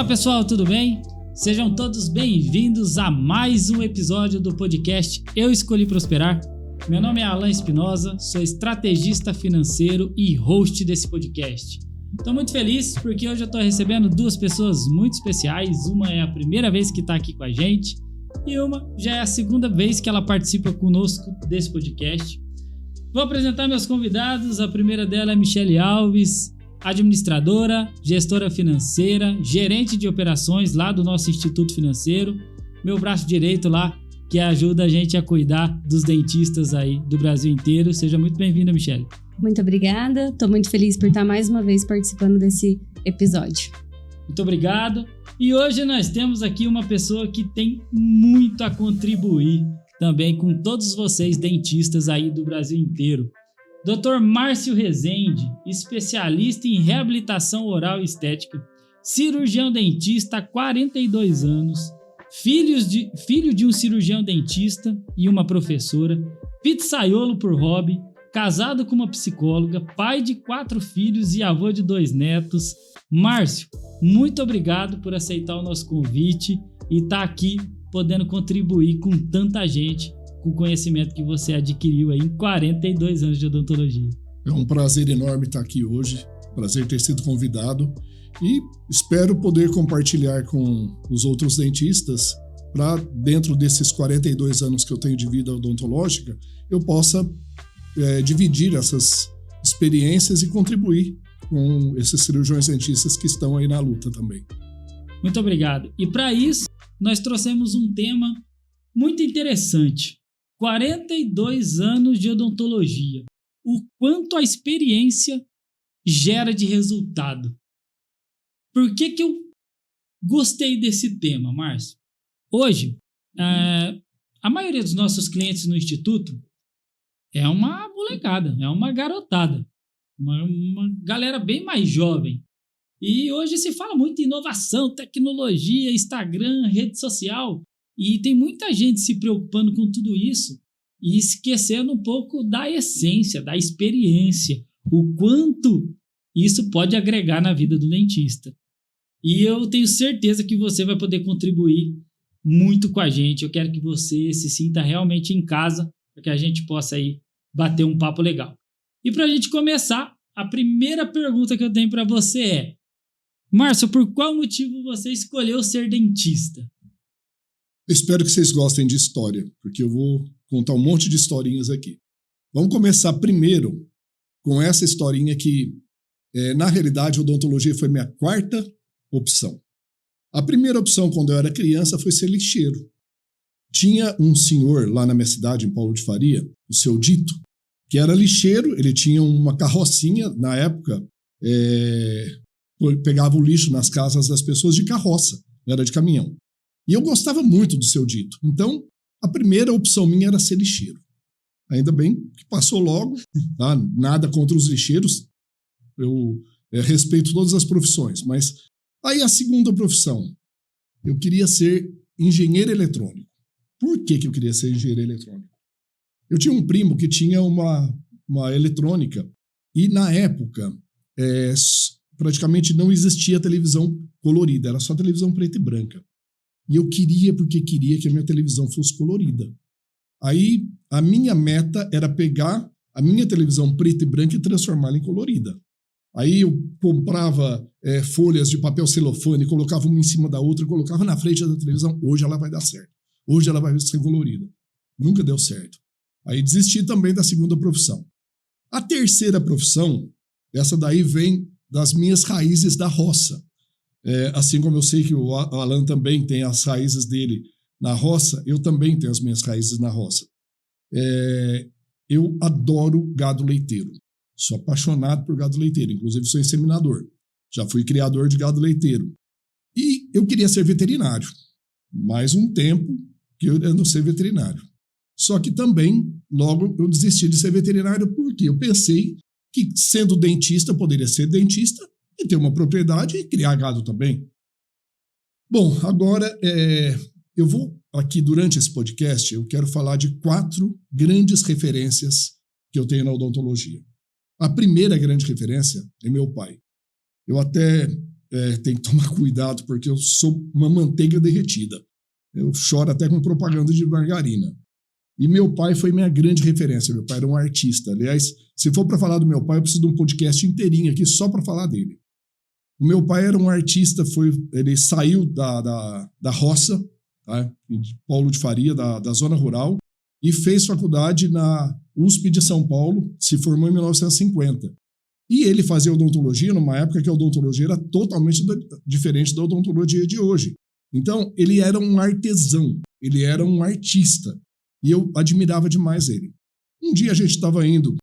Fala pessoal, tudo bem? Sejam todos bem-vindos a mais um episódio do podcast Eu Escolhi Prosperar. Meu nome é Alan Espinosa, sou estrategista financeiro e host desse podcast. Estou muito feliz porque hoje eu estou recebendo duas pessoas muito especiais. Uma é a primeira vez que está aqui com a gente e uma já é a segunda vez que ela participa conosco desse podcast. Vou apresentar meus convidados. A primeira dela é Michele Alves, administradora, gestora financeira, gerente de operações lá do nosso Instituto Financeiro, meu braço direito lá, que ajuda a gente a cuidar dos dentistas aí do Brasil inteiro. Seja muito bem-vinda, Michele. Muito obrigada, estou muito feliz por estar mais uma vez participando desse episódio. Muito obrigado. E hoje nós temos aqui uma pessoa que tem muito a contribuir também com todos vocês dentistas aí do Brasil inteiro. Dr. Márcio Rezende, especialista em reabilitação oral e estética, cirurgião dentista há 42 anos, filho de um cirurgião dentista e uma professora, pizzaiolo por hobby, casado com uma psicóloga, pai de 4 filhos e avô de 2 netos. Márcio, muito obrigado por aceitar o nosso convite e estar aqui podendo contribuir com tanta gente com o conhecimento que você adquiriu aí em 42 anos de odontologia. É um prazer enorme estar aqui hoje, prazer ter sido convidado e espero poder compartilhar com os outros dentistas para, dentro desses 42 anos que eu tenho de vida odontológica, eu possa dividir essas experiências e contribuir com esses cirurgiões dentistas que estão aí na luta também. Muito obrigado. E para isso, nós trouxemos um tema muito interessante. 42 anos de odontologia. O quanto a experiência gera de resultado. Por que eu gostei desse tema, Márcio? Hoje, a maioria dos nossos clientes no Instituto é uma molecada, é uma garotada, uma galera bem mais jovem. E hoje se fala muito em inovação, tecnologia, Instagram, rede social, e tem muita gente se preocupando com tudo isso e esquecendo um pouco da essência, da experiência, o quanto isso pode agregar na vida do dentista. E eu tenho certeza que você vai poder contribuir muito com a gente. Eu quero que você se sinta realmente em casa para que a gente possa aí bater um papo legal. E para a gente começar, a primeira pergunta que eu tenho para você é: Márcio, por qual motivo você escolheu ser dentista? Eu espero que vocês gostem de história, porque eu vou contar um monte de historinhas aqui. Vamos começar primeiro com essa historinha que, na realidade, a odontologia foi minha 4ª opção. A primeira opção, quando eu era criança, foi ser lixeiro. Tinha um senhor lá na minha cidade, em Paulo de Faria, o seu Dito, que era lixeiro. Ele tinha uma carrocinha, na época, pegava o lixo nas casas das pessoas de carroça, não era de caminhão. E eu gostava muito do seu Dito. Então, a primeira opção minha era ser lixeiro. Ainda bem que passou logo, tá? Nada contra os lixeiros. Eu respeito todas as profissões, mas aí a segunda profissão, eu queria ser engenheiro eletrônico. Por que eu queria ser engenheiro eletrônico? Eu tinha um primo que tinha uma eletrônica e, na época, praticamente não existia televisão colorida, era só televisão preta e branca. E eu queria que a minha televisão fosse colorida. Aí a minha meta era pegar a minha televisão preta e branca e transformá-la em colorida. Aí eu comprava folhas de papel celofane, colocava uma em cima da outra, colocava na frente da televisão. Hoje ela vai dar certo. Hoje ela vai ser colorida. Nunca deu certo. Aí desisti também da segunda profissão. A terceira profissão, essa daí vem das minhas raízes da roça. Assim como eu sei que o Alan também tem as raízes dele na roça, eu também tenho as minhas raízes na roça. Eu adoro gado leiteiro. Sou apaixonado por gado leiteiro, inclusive sou inseminador. Já fui criador de gado leiteiro. E eu queria ser veterinário. Mais um tempo que eu ando ser veterinário. Só que também, logo, eu desisti de ser veterinário porque eu pensei que, sendo dentista, eu poderia ser dentista e ter uma propriedade e criar gado também. Bom, agora eu vou aqui, durante esse podcast, eu quero falar de 4 grandes referências que eu tenho na odontologia. A primeira grande referência é meu pai. Eu até tem que tomar cuidado, porque eu sou uma manteiga derretida. Eu choro até com propaganda de margarina. E meu pai foi minha grande referência. Meu pai era um artista. Aliás, se for para falar do meu pai, eu preciso de um podcast inteirinho aqui só para falar dele. O meu pai era um artista, ele saiu da roça, tá? De Paulo de Faria, da zona rural, e fez faculdade na USP de São Paulo, se formou em 1950. E ele fazia odontologia numa época que a odontologia era totalmente diferente da odontologia de hoje. Então, ele era um artesão, ele era um artista. E eu admirava demais ele. Um dia a gente estava vindo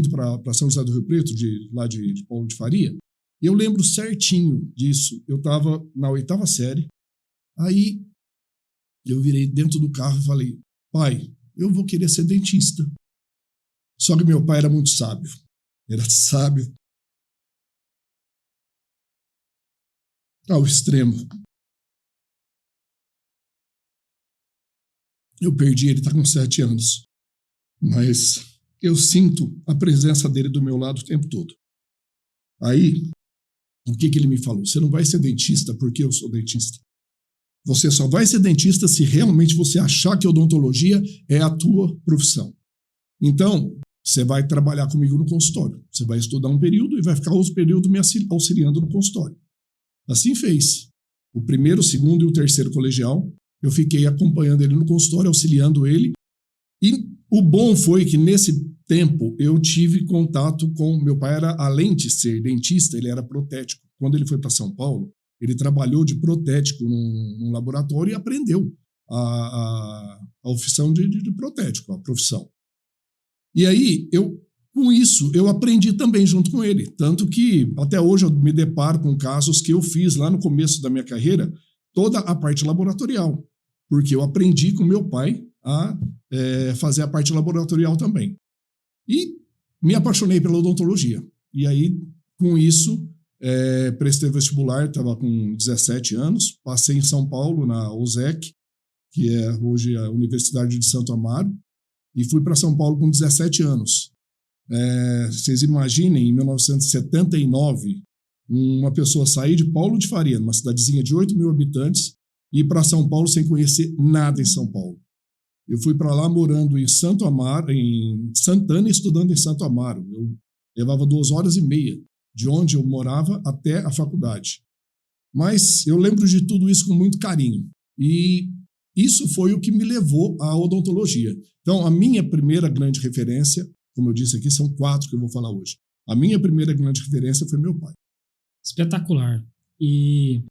para São José do Rio Preto, lá de Paulo de Faria, e eu lembro certinho disso. Eu estava na 8ª série, aí eu virei dentro do carro e falei, pai, eu vou querer ser dentista. Só que meu pai era muito sábio. Era sábio ao extremo. Eu perdi, ele está com 7 anos. Mas eu sinto a presença dele do meu lado o tempo todo. Aí, o que ele me falou? Você não vai ser dentista porque eu sou dentista. Você só vai ser dentista se realmente você achar que odontologia é a tua profissão. Então, você vai trabalhar comigo no consultório. Você vai estudar um período e vai ficar outro período me auxiliando no consultório. Assim fez. O 1º, o 2º e o 3º colegial, eu fiquei acompanhando ele no consultório, auxiliando ele. E o bom foi que, nesse tempo, eu tive contato com... Meu pai era, além de ser dentista, ele era protético. Quando ele foi para São Paulo, ele trabalhou de protético num laboratório e aprendeu a profissão de protético, a profissão. E aí, com isso, eu aprendi também junto com ele. Tanto que, até hoje, eu me deparo com casos que eu fiz lá no começo da minha carreira, toda a parte laboratorial. Porque eu aprendi com meu pai a fazer a parte laboratorial também. E me apaixonei pela odontologia. E aí, com isso, prestei vestibular, estava com 17 anos, passei em São Paulo, na USEC, que é hoje a Universidade de Santo Amaro, e fui para São Paulo com 17 anos. Vocês imaginem, em 1979, uma pessoa sair de Paulo de Faria, uma cidadezinha de 8 mil habitantes, e ir para São Paulo sem conhecer nada em São Paulo. Eu fui para lá morando em Santo Amaro, em Santana, estudando em Santo Amaro. Eu levava 2h30 de onde eu morava até a faculdade. Mas eu lembro de tudo isso com muito carinho. E isso foi o que me levou à odontologia. Então, a minha primeira grande referência, como eu disse aqui, são 4 que eu vou falar hoje. A minha primeira grande referência foi meu pai. Espetacular. E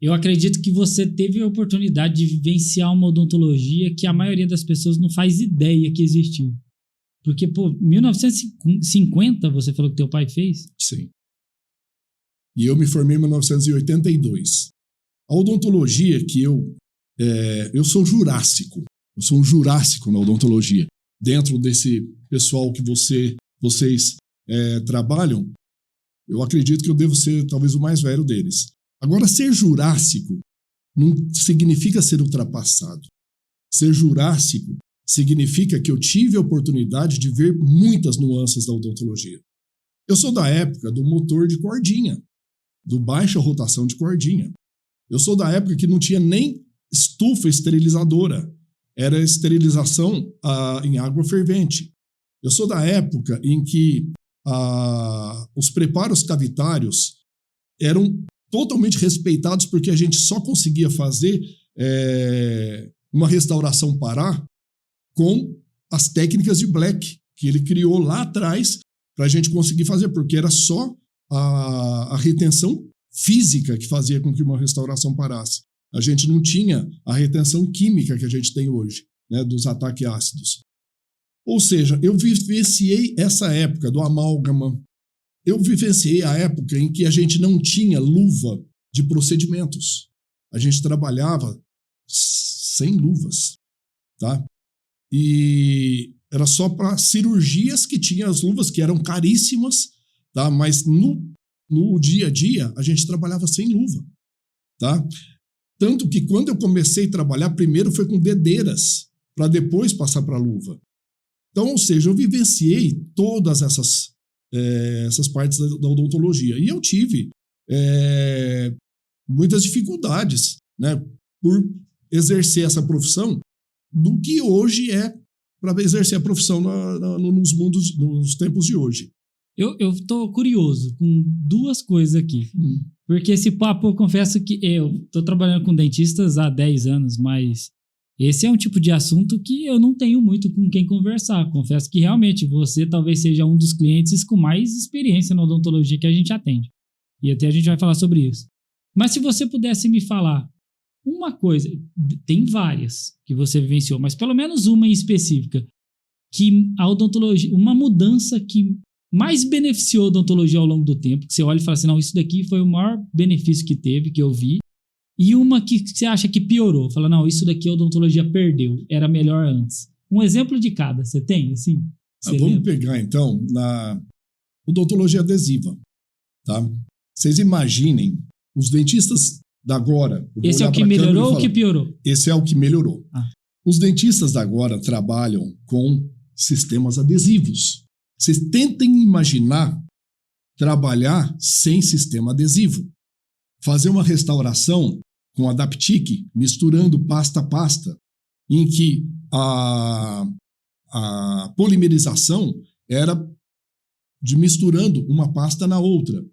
eu acredito que você teve a oportunidade de vivenciar uma odontologia que a maioria das pessoas não faz ideia que existiu. Porque, 1950 você falou que teu pai fez? Sim. E eu me formei em 1982. A odontologia que eu sou jurássico. Eu sou um jurássico na odontologia. Dentro desse pessoal que vocês trabalham, eu acredito que eu devo ser talvez o mais velho deles. Agora, ser jurássico não significa ser ultrapassado. Ser jurássico significa que eu tive a oportunidade de ver muitas nuances da odontologia. Eu sou da época do motor de cordinha, do baixa rotação de cordinha. Eu sou da época que não tinha nem estufa esterilizadora. Era esterilização em água fervente. Eu sou da época em que os preparos cavitários eram totalmente respeitados porque a gente só conseguia fazer uma restauração Pará com as técnicas de Black, que ele criou lá atrás para a gente conseguir fazer, porque era só a retenção física que fazia com que uma restauração parasse. A gente não tinha a retenção química que a gente tem hoje, né, dos ataques ácidos. Ou seja, eu vivenciei essa época do amálgama. Eu vivenciei a época em que a gente não tinha luva de procedimentos. A gente trabalhava sem luvas, tá? E era só para cirurgias que tinha as luvas, que eram caríssimas, tá? Mas no dia a dia, a gente trabalhava sem luva, tá? Tanto que quando eu comecei a trabalhar, primeiro foi com dedeiras, para depois passar para a luva. Então, ou seja, eu vivenciei todas essas partes da odontologia. E eu tive muitas dificuldades, né, por exercer essa profissão do que hoje é para exercer a profissão nos tempos de hoje. Eu tô curioso com duas coisas aqui. Porque esse papo, eu confesso que eu tô trabalhando com dentistas há 10 anos, mas esse é um tipo de assunto que eu não tenho muito com quem conversar. Confesso que realmente você talvez seja um dos clientes com mais experiência na odontologia que a gente atende. E até a gente vai falar sobre isso. Mas se você pudesse me falar uma coisa, tem várias que você vivenciou, mas pelo menos uma em específica, que a odontologia, uma mudança que mais beneficiou a odontologia ao longo do tempo, que você olha e fala assim, não, isso daqui foi o maior benefício que teve, que eu vi, e uma que você acha que piorou, fala, não, isso daqui a odontologia perdeu, era melhor antes. Um exemplo de cada, você tem, assim? Vamos pegar, então, na odontologia adesiva, tá? Vocês imaginem, os dentistas da agora... Esse é o que melhorou ou o que piorou? Esse é o que melhorou. Os dentistas da agora trabalham com sistemas adesivos. Vocês tentem imaginar trabalhar sem sistema adesivo. Fazer uma restauração com Adaptic, misturando pasta a pasta, em que a polimerização era de misturando uma pasta na outra.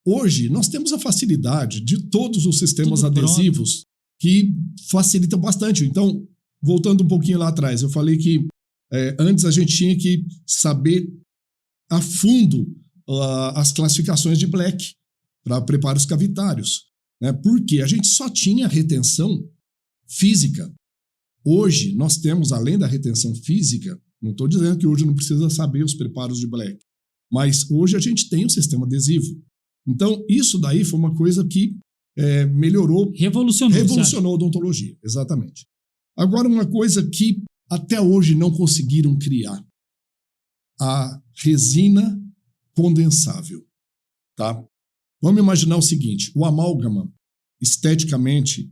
Hoje, nós temos a facilidade de todos os sistemas adesivos que facilitam bastante. Então, voltando um pouquinho lá atrás, eu falei que antes a gente tinha que saber a fundo as classificações de Black para preparos cavitários, né? Porque a gente só tinha retenção física. Hoje, nós temos, além da retenção física, não estou dizendo que hoje não precisa saber os preparos de Black, mas hoje a gente tem um sistema adesivo. Então, isso daí foi uma coisa que melhorou, revolucionou a odontologia, exatamente. Agora, uma coisa que até hoje não conseguiram criar, a resina condensável, tá? Vamos imaginar o seguinte, o amálgama, esteticamente,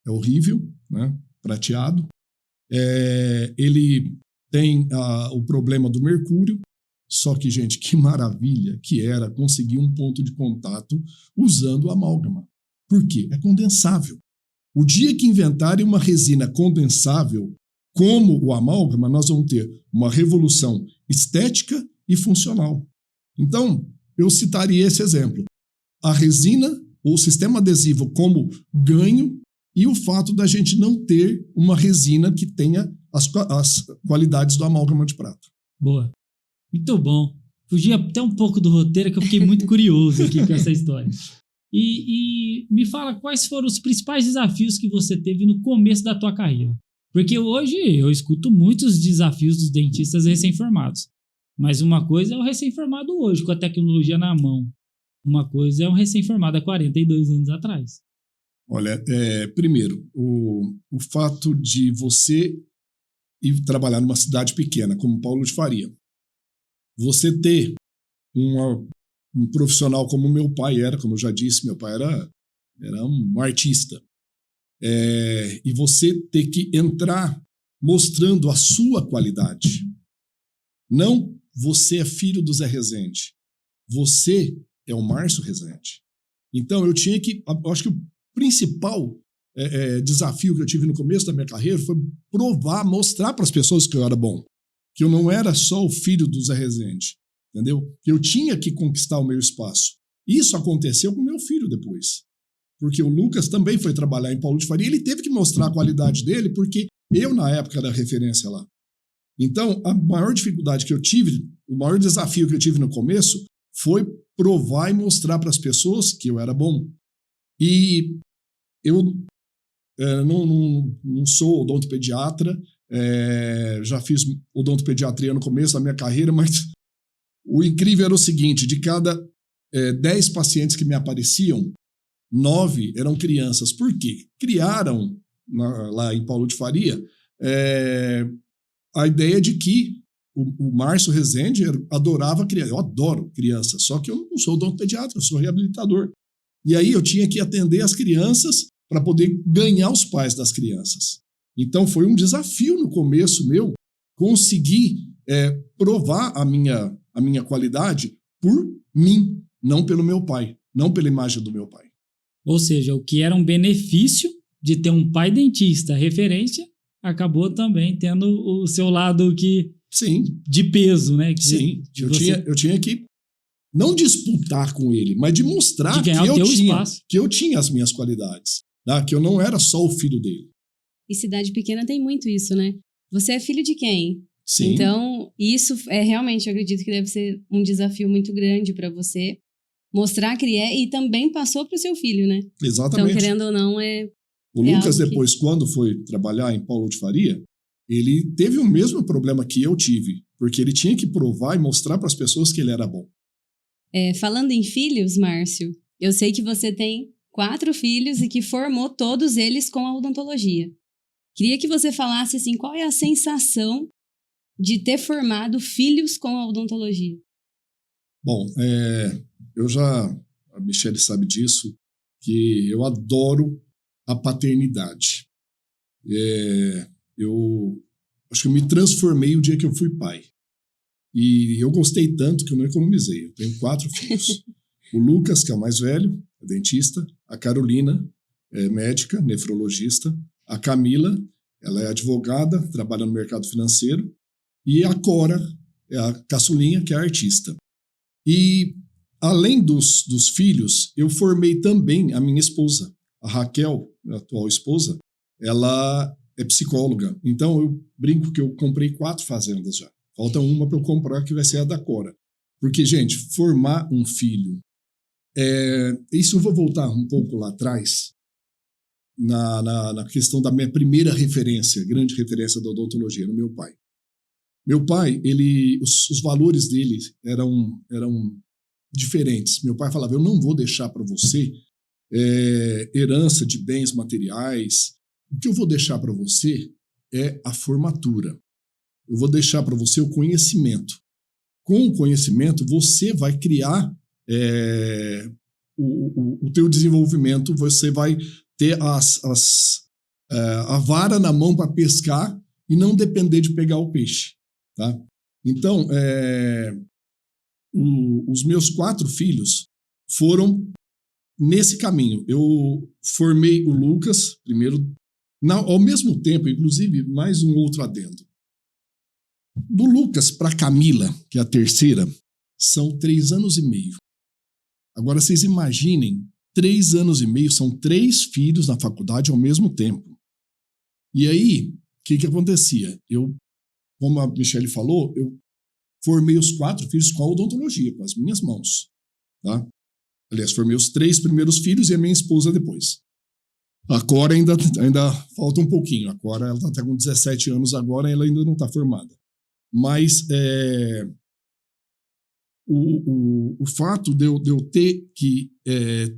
é horrível, né? Prateado, ele tem o problema do mercúrio, só que, gente, que maravilha que era conseguir um ponto de contato usando o amálgama. Por quê? É condensável. O dia que inventarem uma resina condensável, como o amálgama, nós vamos ter uma revolução estética e funcional. Então, eu citaria esse exemplo. A resina, ou o sistema adesivo como ganho, e o fato da gente não ter uma resina que tenha as qualidades do amálgama de prata. Boa. Muito bom. Fugi até um pouco do roteiro, que eu fiquei muito curioso aqui com essa história. E me fala quais foram os principais desafios que você teve no começo da tua carreira. Porque hoje eu escuto muitos desafios dos dentistas recém-formados. Mas uma coisa é o recém-formado hoje, com a tecnologia na mão. Uma coisa é um recém-formado há 42 anos atrás. Olha, primeiro, o fato de você ir trabalhar numa cidade pequena, como Paulo de Faria, você ter um profissional como meu pai era, como eu já disse, meu pai era um artista. E você ter que entrar mostrando a sua qualidade. Não você é filho do Zé Rezende. Você é o Márcio Rezende. Então, eu acho que o principal desafio que eu tive no começo da minha carreira foi mostrar para as pessoas que eu era bom. Que eu não era só o filho do Zé Rezende, entendeu? Que eu tinha que conquistar o meu espaço. Isso aconteceu com meu filho depois. Porque o Lucas também foi trabalhar em Paulo de Faria, ele teve que mostrar a qualidade dele, porque eu, na época, era referência lá. Então, a maior dificuldade que eu tive, o maior desafio que eu tive no começo, foi provar e mostrar para as pessoas que eu era bom. E eu não sou odontopediatra, já fiz odontopediatria no começo da minha carreira, mas o incrível era o seguinte, de cada 10 pacientes que me apareciam, 9 eram crianças. Por quê? Criaram, lá em Paulo de Faria, a ideia de que o Márcio Rezende adorava criança. Eu adoro criança, só que eu não sou odontopediatra, eu sou reabilitador. E aí eu tinha que atender as crianças para poder ganhar os pais das crianças. Então foi um desafio no começo meu conseguir provar a minha qualidade por mim. não pelo meu pai, não pela imagem do meu pai. Ou seja, o que era um benefício de ter um pai dentista referência, acabou também tendo o seu lado Sim. de peso, né? Sim, eu tinha que não disputar com ele, mas de mostrar que eu tinha as minhas qualidades, tá? Que eu não era só o filho dele. E cidade pequena tem muito isso, né? Você é filho de quem? Sim. Então, isso é realmente, eu acredito que deve ser um desafio muito grande para você mostrar que é e também passou para o seu filho, né? Exatamente. Então, querendo ou não, O Lucas, depois, quando foi trabalhar em Paulo de Faria, ele teve o mesmo problema que eu tive, porque ele tinha que provar e mostrar para as pessoas que ele era bom. Falando em filhos, Márcio, eu sei que você tem 4 filhos e que formou todos eles com a odontologia. Queria que você falasse assim, qual é a sensação de ter formado filhos com a odontologia? Bom, a Michele sabe disso, que eu adoro a paternidade. Eu acho que eu me transformei o dia que eu fui pai. E eu gostei tanto que eu não economizei. Eu tenho 4 filhos. O Lucas, que é o mais velho, é dentista. A Carolina, é médica, nefrologista. A Camila, ela é advogada, trabalha no mercado financeiro. E a Cora, é a caçulinha, que é artista. E, além dos filhos, eu formei também a minha esposa. A Raquel, a atual esposa, ela é psicóloga. Então, eu brinco que eu comprei 4 fazendas já. Falta uma para eu comprar, que vai ser a da Cora. Porque, gente, formar um filho... Isso eu vou voltar um pouco lá atrás, na questão da minha primeira referência, grande referência da odontologia, no meu pai. Meu pai, os valores dele eram diferentes. Meu pai falava, eu não vou deixar para você herança de bens materiais. O que eu vou deixar para você é a formatura. Eu vou deixar para você o conhecimento. Com o conhecimento, você vai criar o teu desenvolvimento, você vai ter a vara na mão para pescar e não depender de pegar o peixe. Tá? Então, os meus 4 filhos foram nesse caminho. Eu formei o Lucas, primeiro, ao mesmo tempo, inclusive, mais um outro adendo. Do Lucas para Camila, que é a terceira, são 3 anos e meio. Agora, vocês imaginem, 3 anos e meio, são 3 filhos na faculdade ao mesmo tempo. E aí, o que acontecia? Como a Michele falou, eu formei os 4 filhos com a odontologia, com as minhas mãos. Tá? Aliás, formei os 3 primeiros filhos e a minha esposa depois. A Cora ainda falta um pouquinho. A Cora está com 17 anos agora, ela ainda não está formada. Mas o fato de eu ter que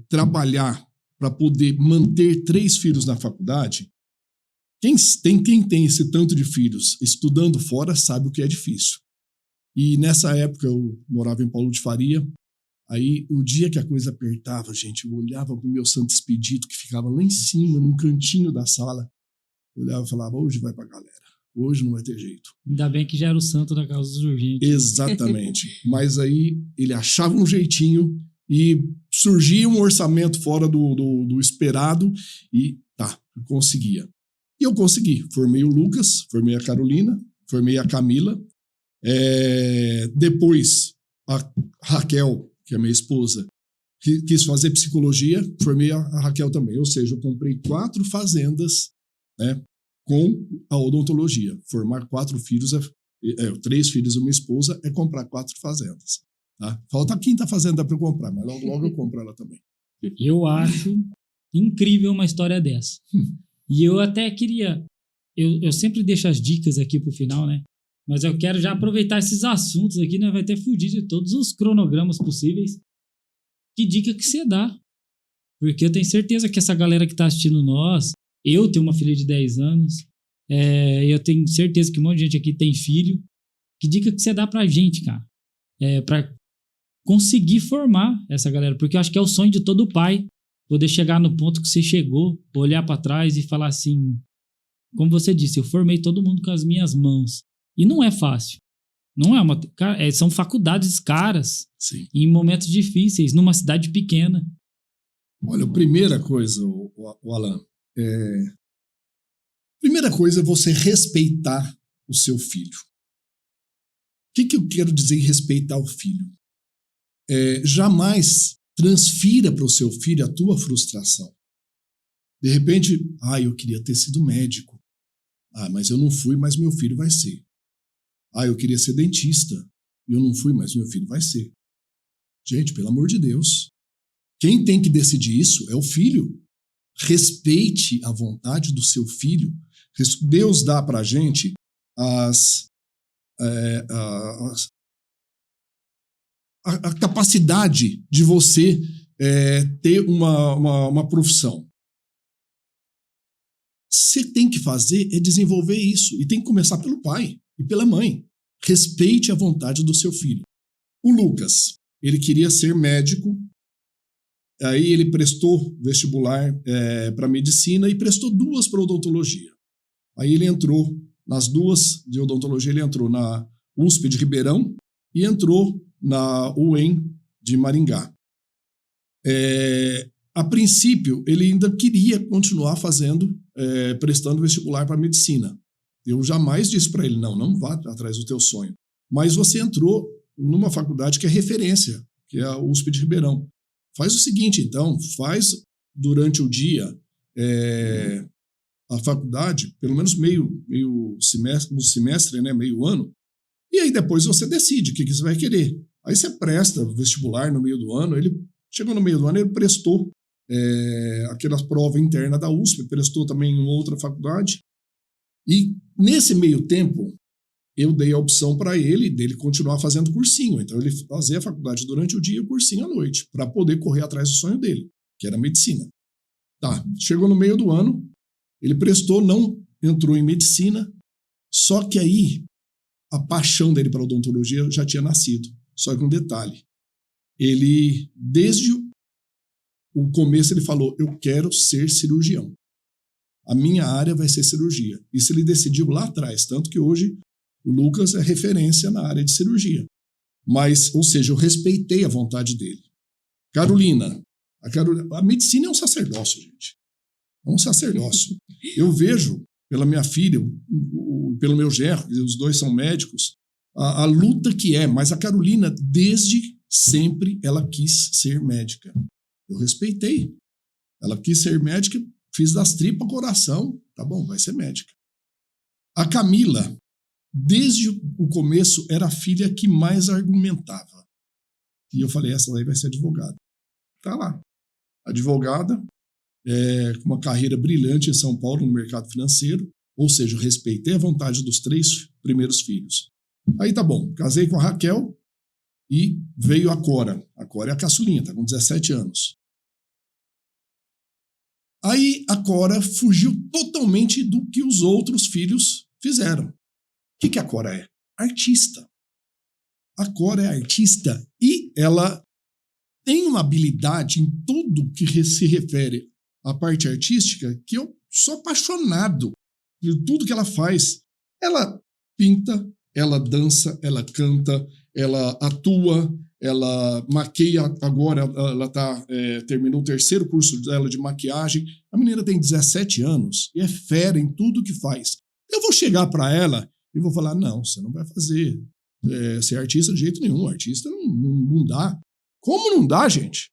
trabalhar para poder manter 3 filhos na faculdade, quem tem esse tanto de filhos estudando fora sabe o que é difícil. E nessa época eu morava em Paulo de Faria. Aí, o dia que a coisa apertava, gente, eu olhava para o meu Santo Expedito, que ficava lá em cima, num cantinho da sala. Olhava e falava, hoje vai para a galera. Hoje não vai ter jeito. Ainda bem que já era o santo da causa dos urgentes. Exatamente. Mas aí ele achava um jeitinho e surgia um orçamento fora do esperado e conseguia. E eu consegui. Formei o Lucas, formei a Carolina, formei a Camila. Depois, a Raquel, que é minha esposa, quis fazer psicologia, formei a Raquel também. Ou seja, eu comprei 4 fazendas, né, com a odontologia. Formar 4 filhos, 3 filhos e uma esposa, é comprar 4 fazendas. Tá? Falta a 5ª fazenda para eu comprar, mas logo eu compro ela também. Eu acho incrível uma história dessa. E eu até queria... Eu sempre deixo as dicas aqui pro final, né? Mas eu quero já aproveitar esses assuntos aqui, né? Vai ter fugir de todos os cronogramas possíveis. Que dica que você dá? Porque eu tenho certeza que essa galera que tá assistindo nós... Eu tenho uma filha de 10 anos. Eu tenho certeza que um monte de gente aqui tem filho. Que dica que você dá pra gente, cara? Pra conseguir formar essa galera. Porque eu acho que é o sonho de todo pai. Poder chegar no ponto que você chegou, olhar pra trás e falar assim... Como você disse, eu formei todo mundo com as minhas mãos. E não é fácil. Não é uma. São faculdades caras, Sim. em momentos difíceis, numa cidade pequena. Olha, a primeira coisa, o Alan, primeira coisa é você respeitar o seu filho. O que eu quero dizer em respeitar o filho? Jamais transfira para o seu filho a tua frustração. De repente, eu queria ter sido médico. Mas eu não fui, mas meu filho vai ser. Eu queria ser dentista. Eu não fui, mas meu filho vai ser. Gente, pelo amor de Deus. Quem tem que decidir isso é o filho. Respeite a vontade do seu filho. Deus dá para a gente a capacidade de você ter uma profissão. Você tem que fazer é desenvolver isso. E tem que começar pelo pai e pela mãe. Respeite a vontade do seu filho. O Lucas, ele queria ser médico. Aí ele prestou vestibular para medicina e prestou 2 para odontologia. Aí ele entrou nas 2 de odontologia, ele entrou na USP de Ribeirão e entrou na UEM de Maringá. A princípio, ele ainda queria continuar prestando vestibular para medicina. Eu jamais disse para ele, não vá atrás do teu sonho. Mas você entrou numa faculdade que é referência, que é a USP de Ribeirão. Faz o seguinte, então, faz durante o dia a faculdade, pelo menos meio semestre, né, meio ano, e aí depois você decide o que você vai querer. Aí você presta vestibular no meio do ano, chegou no meio do ano, ele prestou aquela prova interna da USP, prestou também em outra faculdade, e nesse meio tempo, eu dei a opção para ele dele continuar fazendo cursinho. Então, ele fazia a faculdade durante o dia e o cursinho à noite, para poder correr atrás do sonho dele, que era medicina. Tá, chegou no meio do ano, ele prestou, não entrou em medicina, só que aí a paixão dele para odontologia já tinha nascido. Só que um detalhe, ele, desde o começo, ele falou, eu quero ser cirurgião. A minha área vai ser cirurgia. Isso ele decidiu lá atrás, tanto que hoje o Lucas é referência na área de cirurgia. Mas, ou seja, eu respeitei a vontade dele. Carolina. A medicina é um sacerdócio, gente. É um sacerdócio. Eu vejo, pela minha filha, pelo meu genro, os 2 são médicos, a luta que é. Mas a Carolina, desde sempre, ela quis ser médica. Eu respeitei. Ela quis ser médica, fiz das tripas coração. Tá bom, vai ser médica. A Camila, desde o começo, era a filha que mais argumentava. E eu falei, essa daí vai ser advogada. Tá lá. Advogada, com uma carreira brilhante em São Paulo, no mercado financeiro. Ou seja, eu respeitei a vontade dos 3 primeiros filhos. Aí tá bom, casei com a Raquel e veio a Cora. A Cora é a caçulinha, tá com 17 anos. Aí a Cora fugiu totalmente do que os outros filhos fizeram. O que a Cora é? Artista. A Cora é artista e ela tem uma habilidade em tudo que se refere à parte artística que eu sou apaixonado por tudo que ela faz. Ela pinta, ela dança, ela canta, ela atua, ela maqueia agora, ela terminou o 3º curso dela de maquiagem. A menina tem 17 anos e é fera em tudo que faz. Eu vou chegar para ela e vou falar, não, você não vai fazer ser artista de jeito nenhum. Artista não dá. Como não dá, gente?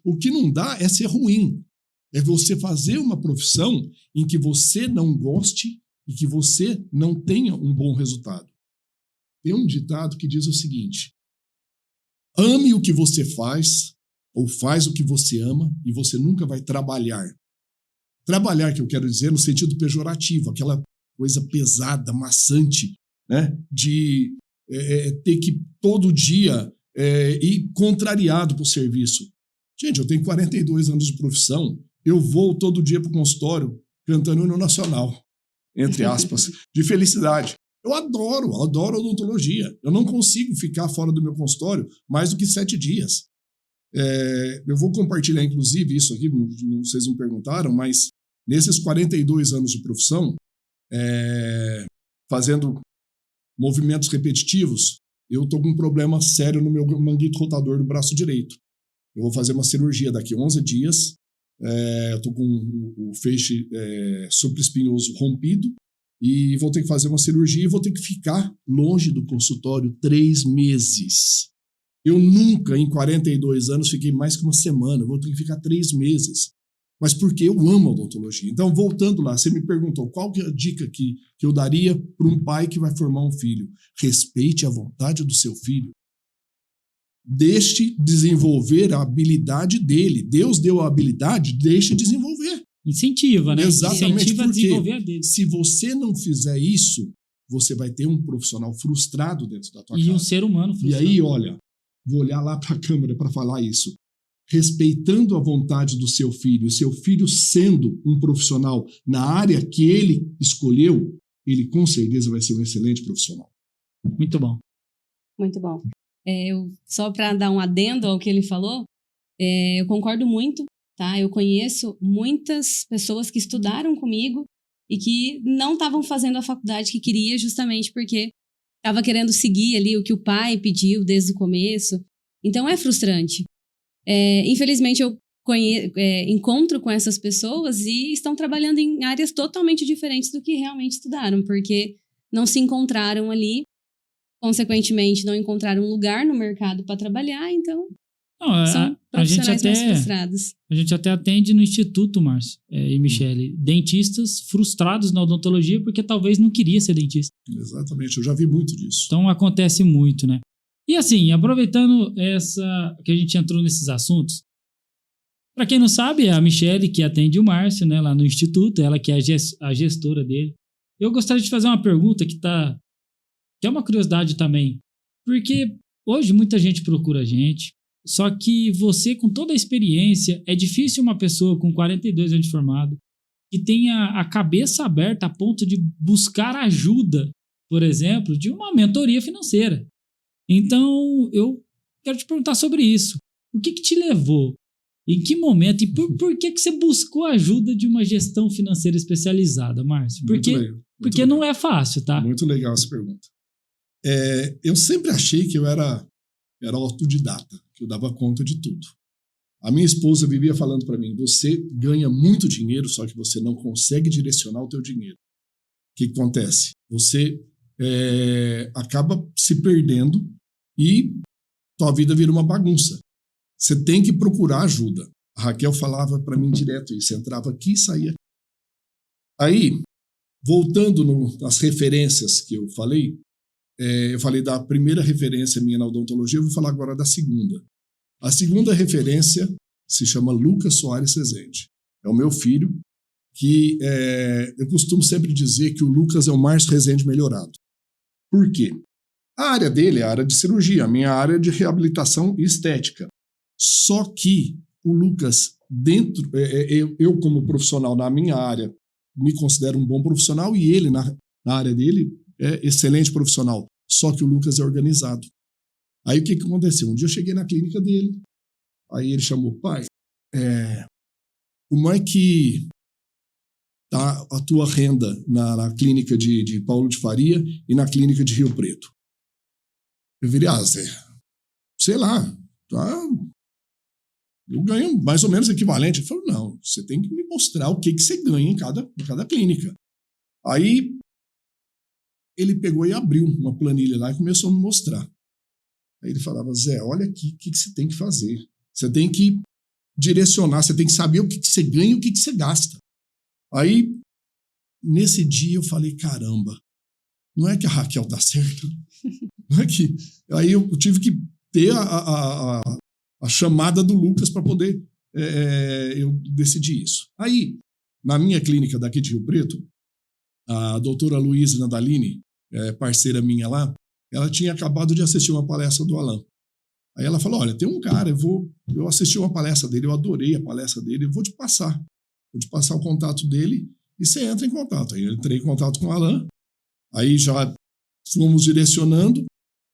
O que não dá é ser ruim. É você fazer uma profissão em que você não goste e que você não tenha um bom resultado. Tem um ditado que diz o seguinte, ame o que você faz, ou faz o que você ama, e você nunca vai trabalhar. Trabalhar, que eu quero dizer, no sentido pejorativo, aquela coisa pesada, maçante, né? De ter que todo dia ir contrariado para o serviço. Gente, eu tenho 42 anos de profissão, eu vou todo dia para o consultório cantando o hino nacional, entre aspas, de felicidade. Eu adoro odontologia. Eu não consigo ficar fora do meu consultório mais do que 7 dias. Eu vou compartilhar, inclusive, isso aqui, vocês não perguntaram, mas nesses 42 anos de profissão, fazendo movimentos repetitivos, eu estou com um problema sério no meu manguito rotador do braço direito. Eu vou fazer uma cirurgia daqui a 11 dias, eu estou com o feixe supraespinhoso rompido e vou ter que fazer uma cirurgia e vou ter que ficar longe do consultório 3 meses. Eu nunca, em 42 anos, fiquei mais que uma semana. Eu vou ter que ficar 3 meses. Mas porque eu amo a odontologia. Então, voltando lá, você me perguntou qual que é a dica que eu daria para um pai que vai formar um filho. Respeite a vontade do seu filho. Deixe desenvolver a habilidade dele. Deus deu a habilidade, deixe desenvolver. Incentiva, né? Exatamente. Incentiva a desenvolver a dele. Se você não fizer isso, você vai ter um profissional frustrado dentro da tua casa. E um ser humano frustrado. E aí, olha, vou olhar lá para a câmera para falar isso. Respeitando a vontade do seu filho sendo um profissional na área que ele escolheu, ele com certeza vai ser um excelente profissional. Muito bom. Muito bom. Só para dar um adendo ao que ele falou, eu concordo muito, tá? Eu conheço muitas pessoas que estudaram comigo e que não estavam fazendo a faculdade que queria justamente porque estava querendo seguir ali o que o pai pediu desde o começo. Então é frustrante. Infelizmente eu encontro com essas pessoas e estão trabalhando em áreas totalmente diferentes do que realmente estudaram, porque não se encontraram ali, consequentemente não encontraram um lugar no mercado para trabalhar, então são profissionais mais frustrados. A gente até atende no Instituto, Márcio e Michele, dentistas frustrados na odontologia porque talvez não queria ser dentista. Exatamente, eu já vi muito disso. Então acontece muito, né? E assim, aproveitando que a gente entrou nesses assuntos, para quem não sabe, é a Michele que atende o Márcio, né, lá no Instituto, ela que é a gestora dele. Eu gostaria de fazer uma pergunta que é uma curiosidade também, porque hoje muita gente procura a gente, só que você, com toda a experiência, é difícil uma pessoa com 42 anos de formado que tenha a cabeça aberta a ponto de buscar ajuda, por exemplo, de uma mentoria financeira. Então, eu quero te perguntar sobre isso. O que te levou? Em que momento? E por que você buscou a ajuda de uma gestão financeira especializada, Márcio? Porque não é fácil, tá? Muito legal essa pergunta. Eu sempre achei que eu era autodidata, que eu dava conta de tudo. A minha esposa vivia falando para mim, você ganha muito dinheiro, só que você não consegue direcionar o teu dinheiro. O que acontece? Você acaba se perdendo e tua vida vira uma bagunça. Você tem que procurar ajuda. A Raquel falava para mim direto isso, entrava aqui e saía. Aí, voltando nas referências que eu falei da primeira referência minha na odontologia, eu vou falar agora da segunda. A segunda referência se chama Lucas Soares Rezende. É o meu filho, que eu costumo sempre dizer que o Lucas é o Márcio Rezende melhorado. Por quê? A área dele é a área de cirurgia, a minha área é de reabilitação e estética. Só que o Lucas, eu como profissional na minha área, me considero um bom profissional e ele, na área dele, é excelente profissional. Só que o Lucas é organizado. Aí o que aconteceu? Um dia eu cheguei na clínica dele, aí ele chamou, pai, como é que tá a tua renda na clínica de Paulo de Faria e na clínica de Rio Preto? Eu virei, Zé, sei lá, tá, eu ganho mais ou menos equivalente. Ele falou, não, você tem que me mostrar o que você ganha em cada clínica. Aí ele pegou e abriu uma planilha lá e começou a me mostrar. Aí ele falava, Zé, olha aqui o que você tem que fazer. Você tem que direcionar, você tem que saber o que você ganha e o que você gasta. Aí, nesse dia eu falei, caramba, não é que a Raquel tá certa? Não é que... Aí eu tive que ter a chamada do Lucas para poder eu decidir isso. Aí, na minha clínica daqui de Rio Preto, a doutora Luísa Nadalini, parceira minha lá, ela tinha acabado de assistir uma palestra do Alain. Aí ela falou, olha, tem um cara, eu assisti uma palestra dele, eu adorei a palestra dele, eu vou te passar o contato dele e você entra em contato. Aí eu entrei em contato com o Alain, aí já fomos direcionando,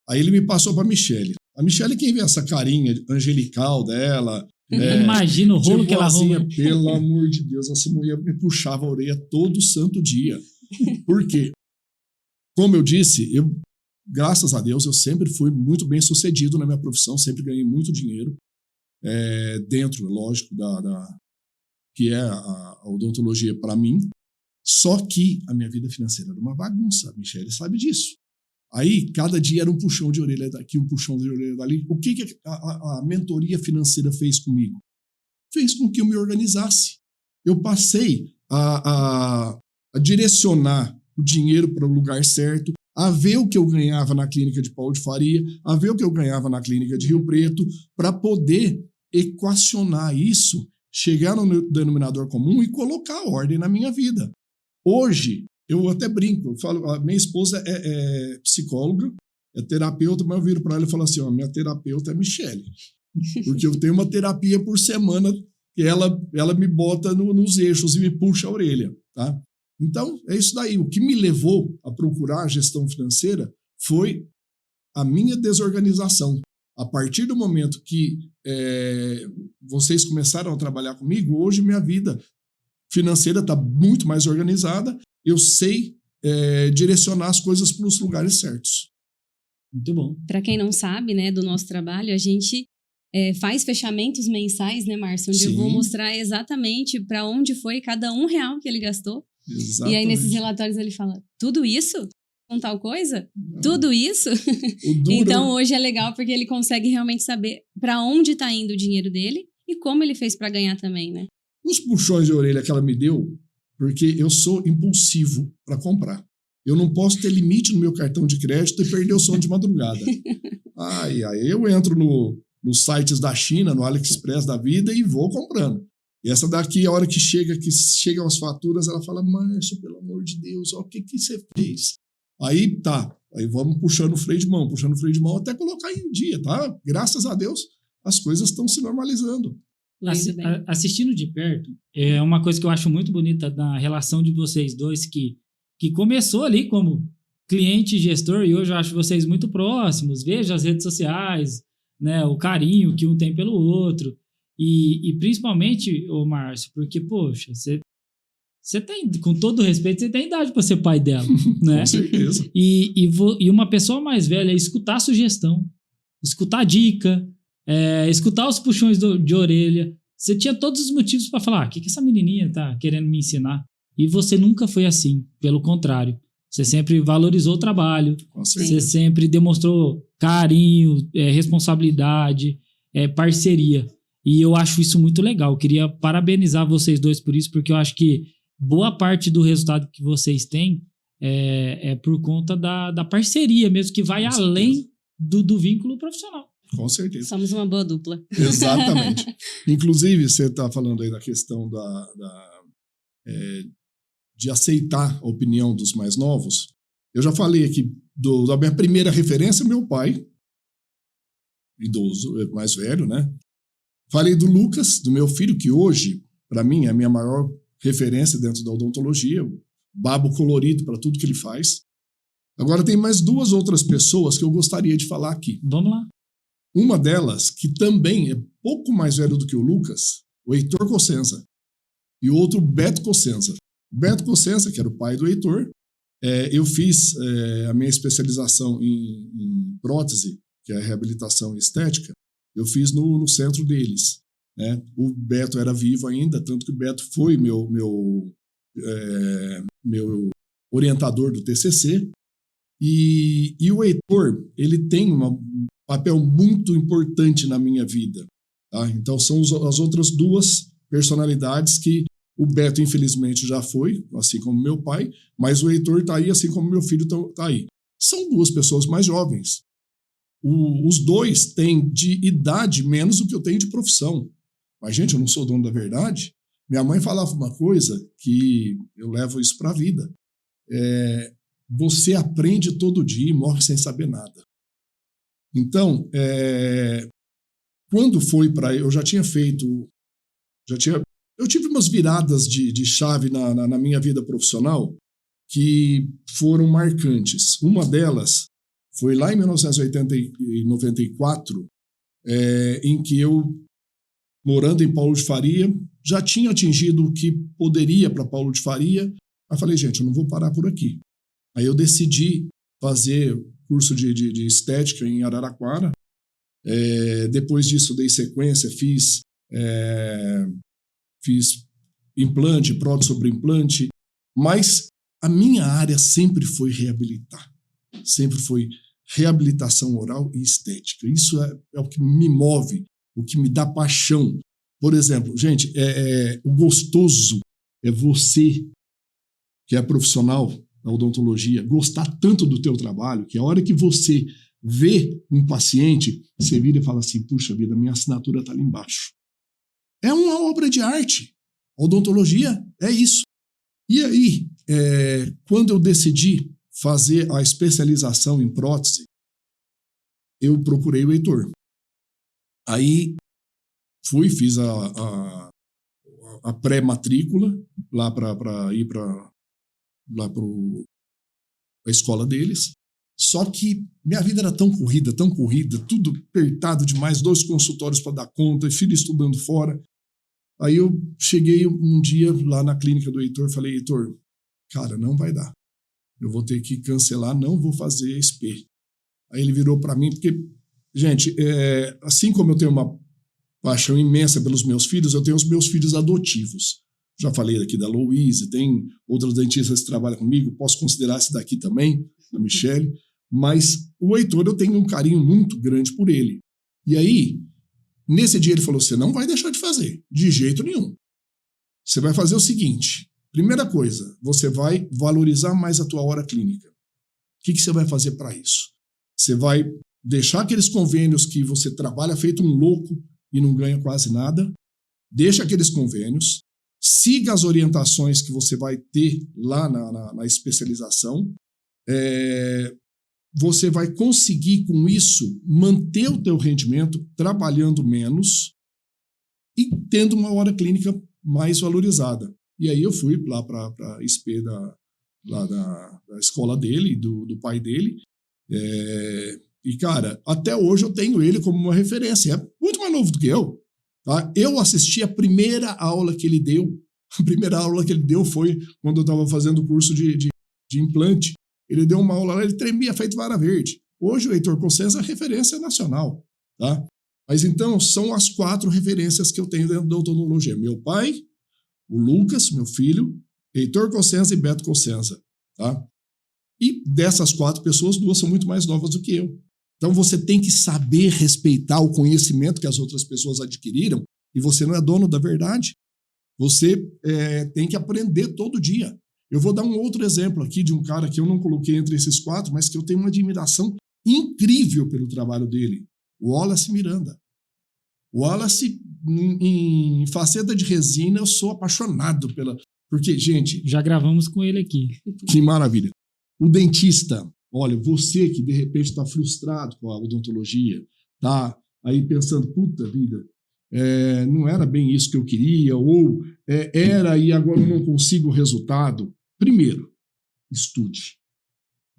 aí ele me passou para a Michele. A Michele, quem vê essa carinha angelical dela... Imagina o rolo que ela arruma. Pelo amor de Deus, essa mulher me puxava a orelha todo santo dia. Por quê? Como eu disse, graças a Deus, eu sempre fui muito bem sucedido na minha profissão, sempre ganhei muito dinheiro, dentro, lógico, que é a odontologia para mim. Só que a minha vida financeira era uma bagunça, a Michele sabe disso. Aí, cada dia era um puxão de orelha daqui, um puxão de orelha dali. O que a mentoria financeira fez comigo? Fez com que eu me organizasse. Eu passei a direcionar o dinheiro para o lugar certo, a ver o que eu ganhava na clínica de Paulo de Faria, a ver o que eu ganhava na clínica de Rio Preto, para poder equacionar isso, chegar no denominador comum e colocar ordem na minha vida. Hoje, eu até brinco, eu falo, a minha esposa é psicóloga, é terapeuta, mas eu viro para ela e falo assim, minha terapeuta é Michele, porque eu tenho uma terapia por semana que ela me bota nos eixos e me puxa a orelha, tá? Então, é isso daí. O que me levou a procurar a gestão financeira foi a minha desorganização. A partir do momento que vocês começaram a trabalhar comigo, hoje minha vida financeira está muito mais organizada, eu sei direcionar as coisas para os lugares certos. Muito bom. Para quem não sabe, né, do nosso trabalho, a gente faz fechamentos mensais, né, Márcio? Onde eu vou mostrar exatamente para onde foi cada R$1 que ele gastou. Exatamente. E aí, nesses relatórios, ele fala, tudo isso? Com tal coisa? Não. Tudo isso? Então, hoje é legal porque ele consegue realmente saber para onde está indo o dinheiro dele e como ele fez para ganhar também, né? Os puxões de orelha que ela me deu, porque eu sou impulsivo para comprar. Eu não posso ter limite no meu cartão de crédito e perder o sono de madrugada. Eu entro nos sites da China, no AliExpress da vida e vou comprando. E essa daqui, a hora que chegam as faturas, ela fala, Márcio, pelo amor de Deus, o que você fez? Aí vamos puxando o freio de mão até colocar em dia, tá? Graças a Deus, as coisas estão se normalizando. Assistindo de perto, é uma coisa que eu acho muito bonita na relação de vocês dois, que começou ali como cliente e gestor, e hoje eu acho vocês muito próximos, vejo as redes sociais, né, o carinho que um tem pelo outro, e principalmente, Márcio, porque, poxa, você tem, com todo respeito, você tem idade para ser pai dela, né? Com certeza. E uma pessoa mais velha, escutar sugestão, escutar dica, escutar os puxões de orelha. Você tinha todos os motivos para falar, o que essa menininha tá querendo me ensinar? E você nunca foi assim, pelo contrário. Você sempre valorizou o trabalho, você sempre demonstrou carinho, responsabilidade, parceria. E eu acho isso muito legal. Eu queria parabenizar vocês dois por isso, porque eu acho que boa parte do resultado que vocês têm é por conta da parceria mesmo, que vai além do vínculo profissional. Com certeza. Somos uma boa dupla. Exatamente. Inclusive, você está falando aí da questão de aceitar a opinião dos mais novos. Eu já falei aqui da minha primeira referência, meu pai, idoso, mais velho, né? Falei do Lucas, do meu filho, que hoje, para mim, é a minha maior referência dentro da odontologia, babo colorido para tudo que ele faz. Agora tem mais 2 outras pessoas que eu gostaria de falar aqui. Vamos lá. Uma delas, que também é pouco mais velho do que o Lucas, o Heitor Cossenza, e o outro, Beto Cossenza. O Beto Cossenza, que era o pai do Heitor, eu fiz a minha especialização em prótese, que é a reabilitação estética, eu fiz no centro deles, né? O Beto era vivo ainda, tanto que o Beto foi meu orientador do TCC, e o Heitor, ele tem um papel muito importante na minha vida, tá? Então são as outras 2 personalidades que o Beto, infelizmente, já foi, assim como meu pai, mas o Heitor está aí, assim como meu filho está aí. São 2 pessoas mais jovens. Os 2 têm de idade menos do que eu tenho de profissão. Mas, gente, eu não sou dono da verdade. Minha mãe falava uma coisa que eu levo isso para a vida. Você aprende todo dia e morre sem saber nada. Então, quando foi para... Eu já tinha feito... Eu tive umas viradas de chave na minha vida profissional que foram marcantes. Uma delas foi lá em 1994, em que eu, morando em Paulo de Faria, já tinha atingido o que poderia para Paulo de Faria. Aí falei, gente, eu não vou parar por aqui. Aí eu decidi fazer curso de estética em Araraquara. Depois disso, dei sequência, fiz implante, prótese sobre implante, mas a minha área sempre foi reabilitar. Sempre foi reabilitação oral e estética. Isso é o que me move, o que me dá paixão. Por exemplo, gente, o gostoso é você, que é profissional da odontologia, gostar tanto do teu trabalho, que a hora que você vê um paciente, você vira e fala assim, puxa vida, minha assinatura está ali embaixo. É uma obra de arte. A odontologia é isso. E aí, quando eu decidi fazer a especialização em prótese, eu procurei o Heitor. Aí fiz a pré-matrícula lá para ir para a escola deles. Só que minha vida era tão corrida, tudo apertado demais, 2 consultórios para dar conta, filho estudando fora. Aí eu cheguei um dia lá na clínica do Heitor, falei, Heitor, cara, não vai dar. Eu vou ter que cancelar, não vou fazer SP. Aí ele virou para mim, porque, gente, assim como eu tenho uma paixão imensa pelos meus filhos, eu tenho os meus filhos adotivos. Já falei aqui da Louise, tem outras dentistas que trabalham comigo, posso considerar essa daqui também, a Michele, mas o Heitor eu tenho um carinho muito grande por ele. E aí, nesse dia ele falou, você não vai deixar de fazer, de jeito nenhum. Você vai fazer o seguinte, primeira coisa, você vai valorizar mais a tua hora clínica. O que você vai fazer para isso? Você vai deixar aqueles convênios que você trabalha feito um louco e não ganha quase nada, deixa aqueles convênios, siga as orientações que você vai ter lá na especialização, você vai conseguir com isso manter o teu rendimento trabalhando menos e tendo uma hora clínica mais valorizada. E aí eu fui lá para a SP da escola dele, do pai dele, e cara, até hoje eu tenho ele como uma referência, é muito mais novo do que eu. Tá? Eu assisti a primeira aula que ele deu. A primeira aula que ele deu foi quando eu estava fazendo o curso de implante. Ele deu uma aula lá, ele tremia feito vara verde. Hoje o Heitor Cossenza é referência nacional. Tá? Mas então são as 4 referências que eu tenho dentro da odontologia. Meu pai, o Lucas, meu filho, Heitor Cossenza e Beto Cossenza. Tá? E dessas 4 pessoas, 2 são muito mais novas do que eu. Então você tem que saber respeitar o conhecimento que as outras pessoas adquiriram e você não é dono da verdade. Você tem que aprender todo dia. Eu vou dar um outro exemplo aqui de um cara que eu não coloquei entre esses 4, mas que eu tenho uma admiração incrível pelo trabalho dele. O Wallace Miranda. O Wallace, em faceta de resina, eu sou apaixonado pela... Porque, gente... Já gravamos com ele aqui. Que maravilha. O dentista... Olha, você que de repente está frustrado com a odontologia, tá aí pensando, puta vida, não era bem isso que eu queria, ou era e agora eu não consigo o resultado. Primeiro, estude.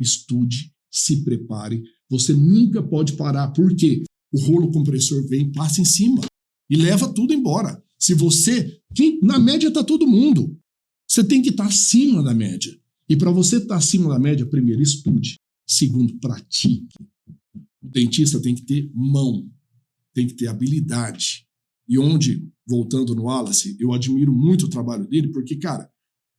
Estude, se prepare. Você nunca pode parar, porque o rolo compressor vem, passa em cima e leva tudo embora. Se você... na média está todo mundo. Você tem que estar acima da média. E para você estar acima da média, primeiro, estude. Segundo, pratique. O dentista tem que ter mão, tem que ter habilidade. E onde, voltando no Wallace, eu admiro muito o trabalho dele, porque, cara,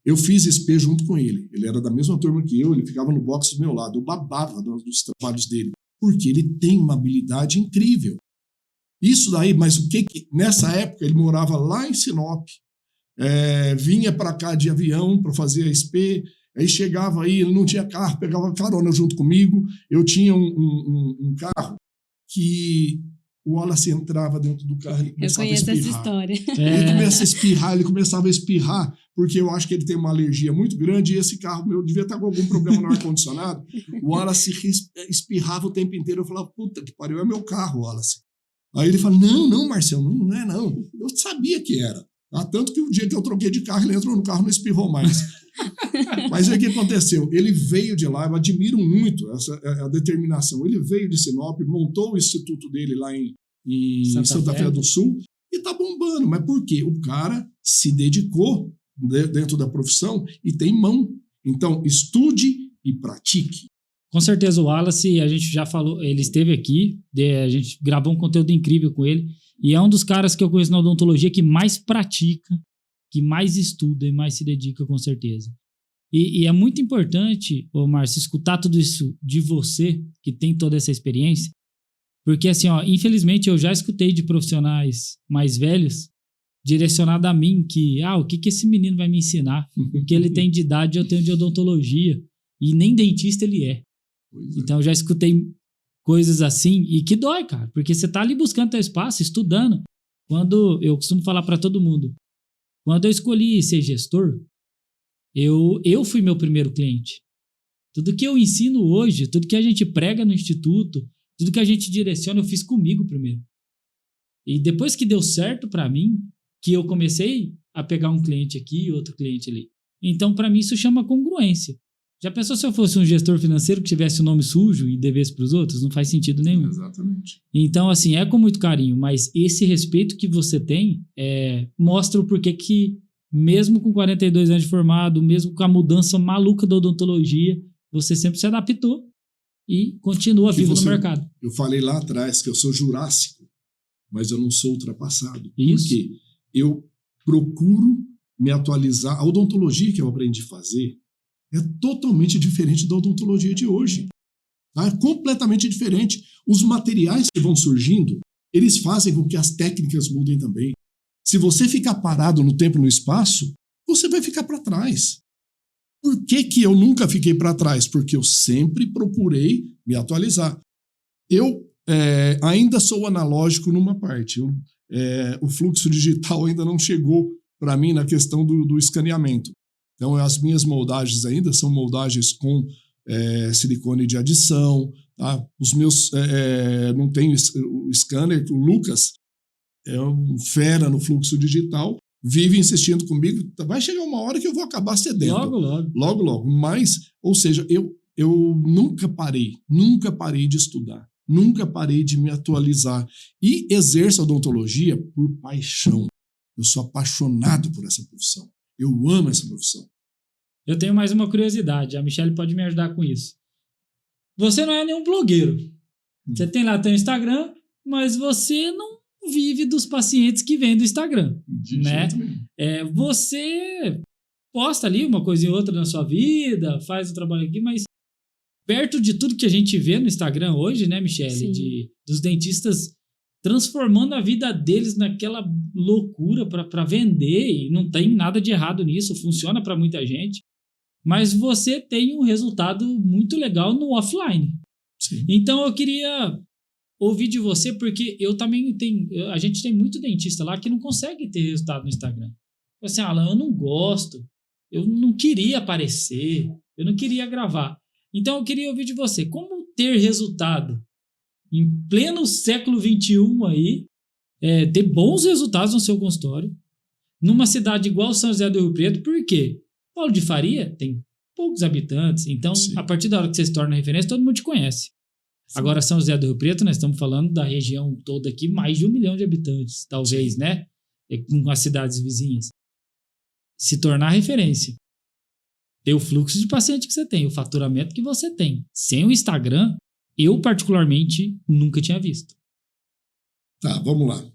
eu fiz SP junto com ele. Ele era da mesma turma que eu, ele ficava no box do meu lado. Eu babava dos trabalhos dele, porque ele tem uma habilidade incrível. Isso daí, mas o que nessa época ele morava lá em Sinop, vinha para cá de avião para fazer a SP. Aí chegava aí, ele não tinha carro, pegava carona junto comigo. Eu tinha um carro que o Wallace entrava dentro do carro e começava a espirrar. Eu conheço essa história. Ele começa a espirrar, ele começava a espirrar, porque eu acho que ele tem uma alergia muito grande e esse carro meu devia estar com algum problema no ar-condicionado. O Wallace espirrava o tempo inteiro. Eu falava, puta que pariu, é meu carro, Wallace. Aí ele fala, não, Marcelo, não é não. Eu sabia que era. Tá? Tanto que o dia que eu troquei de carro, ele entrou no carro e não espirrou mais. Mas aí o que aconteceu? Ele veio de lá, eu admiro muito a determinação. Ele veio de Sinop, montou o instituto dele lá em Santa Fé do Sul e tá bombando. Mas por quê? O cara se dedicou dentro da profissão e tem mão. Então, estude e pratique. Com certeza o Wallace, a gente já falou, ele esteve aqui, a gente gravou um conteúdo incrível com ele, e é um dos caras que eu conheço na odontologia que mais pratica, que mais estuda e mais se dedica, com certeza. E é muito importante, ô Márcio, escutar tudo isso de você, que tem toda essa experiência, porque assim, ó, infelizmente eu já escutei de profissionais mais velhos direcionado a mim que, o que esse menino vai me ensinar? Porque ele tem de idade, eu tenho de odontologia, e nem dentista ele é. Então eu já escutei coisas assim, e que dói, cara, porque você tá ali buscando teu espaço, estudando. Quando eu costumo falar para todo mundo, quando eu escolhi ser gestor, eu fui meu primeiro cliente. Tudo que eu ensino hoje, tudo que a gente prega no instituto, tudo que a gente direciona, eu fiz comigo primeiro. E depois que deu certo para mim, que eu comecei a pegar um cliente aqui e outro cliente ali. Então, para mim, isso chama congruência. Já pensou se eu fosse um gestor financeiro que tivesse o nome sujo e devesse para os outros? Não faz sentido nenhum. Exatamente. Então, assim, é com muito carinho, mas esse respeito que você tem mostra o porquê que, mesmo com 42 anos de formado, mesmo com a mudança maluca da odontologia, você sempre se adaptou e continua vivo no mercado. Eu falei lá atrás que eu sou jurássico, mas eu não sou ultrapassado. Isso. Por quê? Eu procuro me atualizar. A odontologia que eu aprendi a fazer é totalmente diferente da odontologia de hoje. Tá? É completamente diferente. Os materiais que vão surgindo, eles fazem com que as técnicas mudem também. Se você ficar parado no tempo e no espaço, você vai ficar para trás. Por que eu nunca fiquei para trás? Porque eu sempre procurei me atualizar. Eu ainda sou analógico numa parte. O fluxo digital ainda não chegou para mim na questão do escaneamento. Então, as minhas moldagens ainda são moldagens com silicone de adição. Tá? Os meus não tem o scanner. O Lucas é um fera no fluxo digital, vive insistindo comigo. Vai chegar uma hora que eu vou acabar cedendo. Logo. Mas, ou seja, eu nunca parei de estudar. Nunca parei de me atualizar. E exerço a odontologia por paixão. Eu sou apaixonado por essa profissão. Eu amo essa profissão. Eu tenho mais uma curiosidade. A Michelle pode me ajudar com isso. Você não é nenhum blogueiro. Você tem lá teu Instagram, mas você não vive dos pacientes que vêm do Instagram. Né? Você posta ali uma coisa e outra na sua vida, faz o trabalho aqui, mas perto de tudo que a gente vê no Instagram hoje, né, Michelle? Dos dentistas transformando a vida deles naquela loucura para vender, e não tem nada de errado nisso, funciona para muita gente, mas você tem um resultado muito legal no offline. Sim. Então eu queria ouvir de você, porque a gente tem muito dentista lá que não consegue ter resultado no Instagram. Assim, Alan, eu não gosto, eu não queria aparecer, eu não queria gravar. Então eu queria ouvir de você, como ter resultado em pleno século XXI aí, ter bons resultados no seu consultório, numa cidade igual São José do Rio Preto. Por quê? Paulo de Faria tem poucos habitantes, então Sim. A partir da hora que você se torna referência, todo mundo te conhece. Sim. Agora, São José do Rio Preto, nós estamos falando da região toda aqui, mais de 1 milhão de habitantes, talvez, Sim. né? Com as cidades vizinhas. Se tornar referência. Ter o fluxo de paciente que você tem, o faturamento que você tem. Sem o Instagram, eu particularmente nunca tinha visto. Tá, vamos lá.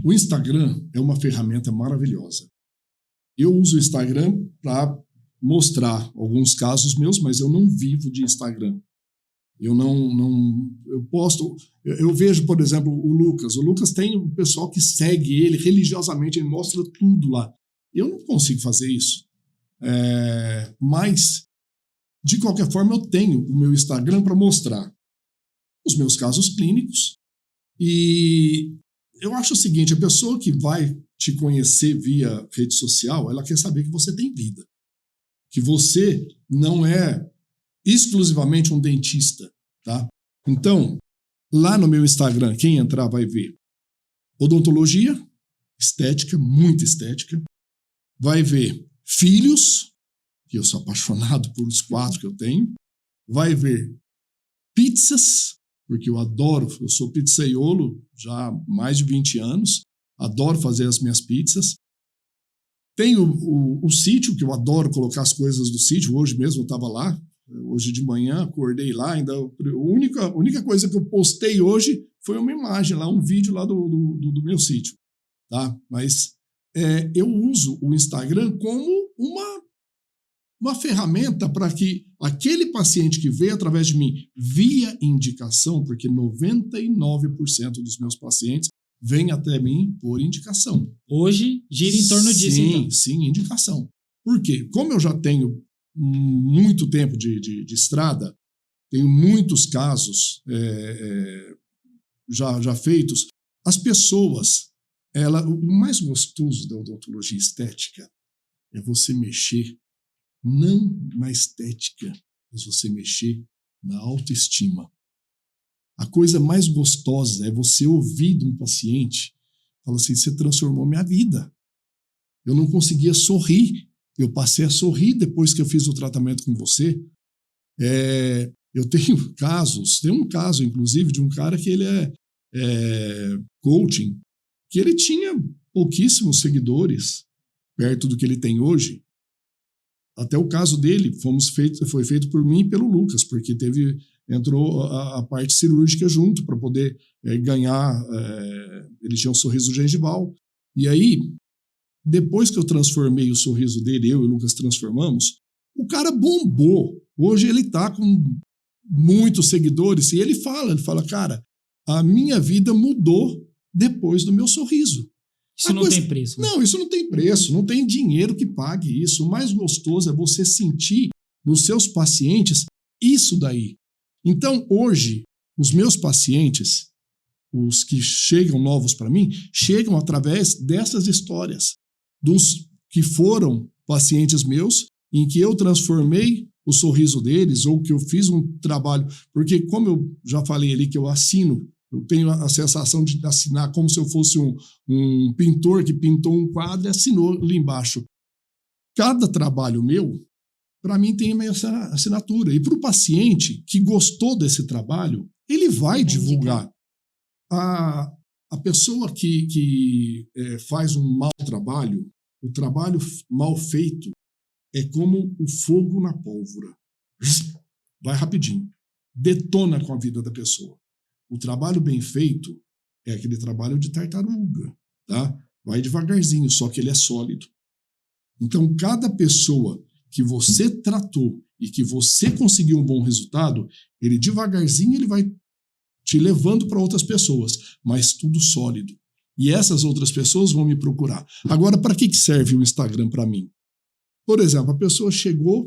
O Instagram é uma ferramenta maravilhosa. Eu uso o Instagram para mostrar alguns casos meus, mas eu não vivo de Instagram. Eu posto. Eu vejo, por exemplo, o Lucas. O Lucas tem um pessoal que segue ele religiosamente, ele mostra tudo lá. Eu não consigo fazer isso. Mas, de qualquer forma, eu tenho o meu Instagram para mostrar os meus casos clínicos. E eu acho o seguinte, a pessoa que vai te conhecer via rede social, ela quer saber que você tem vida. Que você não é exclusivamente um dentista, tá? Então, lá no meu Instagram, quem entrar vai ver odontologia, estética, muita estética. Vai ver filhos, que eu sou apaixonado por os 4 que eu tenho. Vai ver pizzas, porque eu sou pizzaiolo já há mais de 20 anos, adoro fazer as minhas pizzas. Tem o sítio, que eu adoro colocar as coisas do sítio, hoje mesmo eu estava lá, hoje de manhã, acordei lá, ainda a única coisa que eu postei hoje foi uma imagem lá, um vídeo lá do meu sítio, tá? Mas eu uso o Instagram como uma ferramenta para que aquele paciente que veio através de mim via indicação, porque 99% dos meus pacientes vêm até mim por indicação. Hoje gira em torno disso, então. Sim, indicação. Por quê? Como eu já tenho muito tempo de estrada, tenho muitos casos já feitos, as pessoas, o mais gostoso da odontologia estética é você mexer não na estética, mas você mexer na autoestima. A coisa mais gostosa é você ouvir de um paciente, fala assim, você transformou minha vida. Eu não conseguia sorrir, eu passei a sorrir depois que eu fiz o tratamento com você. Eu tenho casos, tem um caso, inclusive, de um cara que ele é coaching, que ele tinha pouquíssimos seguidores, perto do que ele tem hoje. Até o caso dele foi feito por mim e pelo Lucas, porque entrou a parte cirúrgica junto para poder ganhar. Ele tinha um sorriso gengival. E aí, depois que eu transformei o sorriso dele, eu e o Lucas transformamos, o cara bombou. Hoje ele está com muitos seguidores e ele fala, cara, a minha vida mudou depois do meu sorriso. Isso não tem preço. Né? Não, isso não tem preço, não tem dinheiro que pague isso. O mais gostoso é você sentir nos seus pacientes isso daí. Então, hoje, os meus pacientes, os que chegam novos para mim, chegam através dessas histórias, dos que foram pacientes meus, em que eu transformei o sorriso deles, ou que eu fiz um trabalho, porque como eu já falei ali que eu assino, eu tenho a sensação de assinar como se eu fosse um pintor que pintou um quadro e assinou ali embaixo. Cada trabalho meu, para mim, tem a minha assinatura. E para o paciente que gostou desse trabalho, ele vai divulgar. A pessoa que faz um mau trabalho, o trabalho mal feito é como o fogo na pólvora. Vai rapidinho. Detona com a vida da pessoa. O trabalho bem feito é aquele trabalho de tartaruga, tá? Vai devagarzinho, só que ele é sólido. Então, cada pessoa que você tratou e que você conseguiu um bom resultado, ele devagarzinho ele vai te levando para outras pessoas, mas tudo sólido. E essas outras pessoas vão me procurar. Agora, para que serve o Instagram para mim? Por exemplo, a pessoa chegou,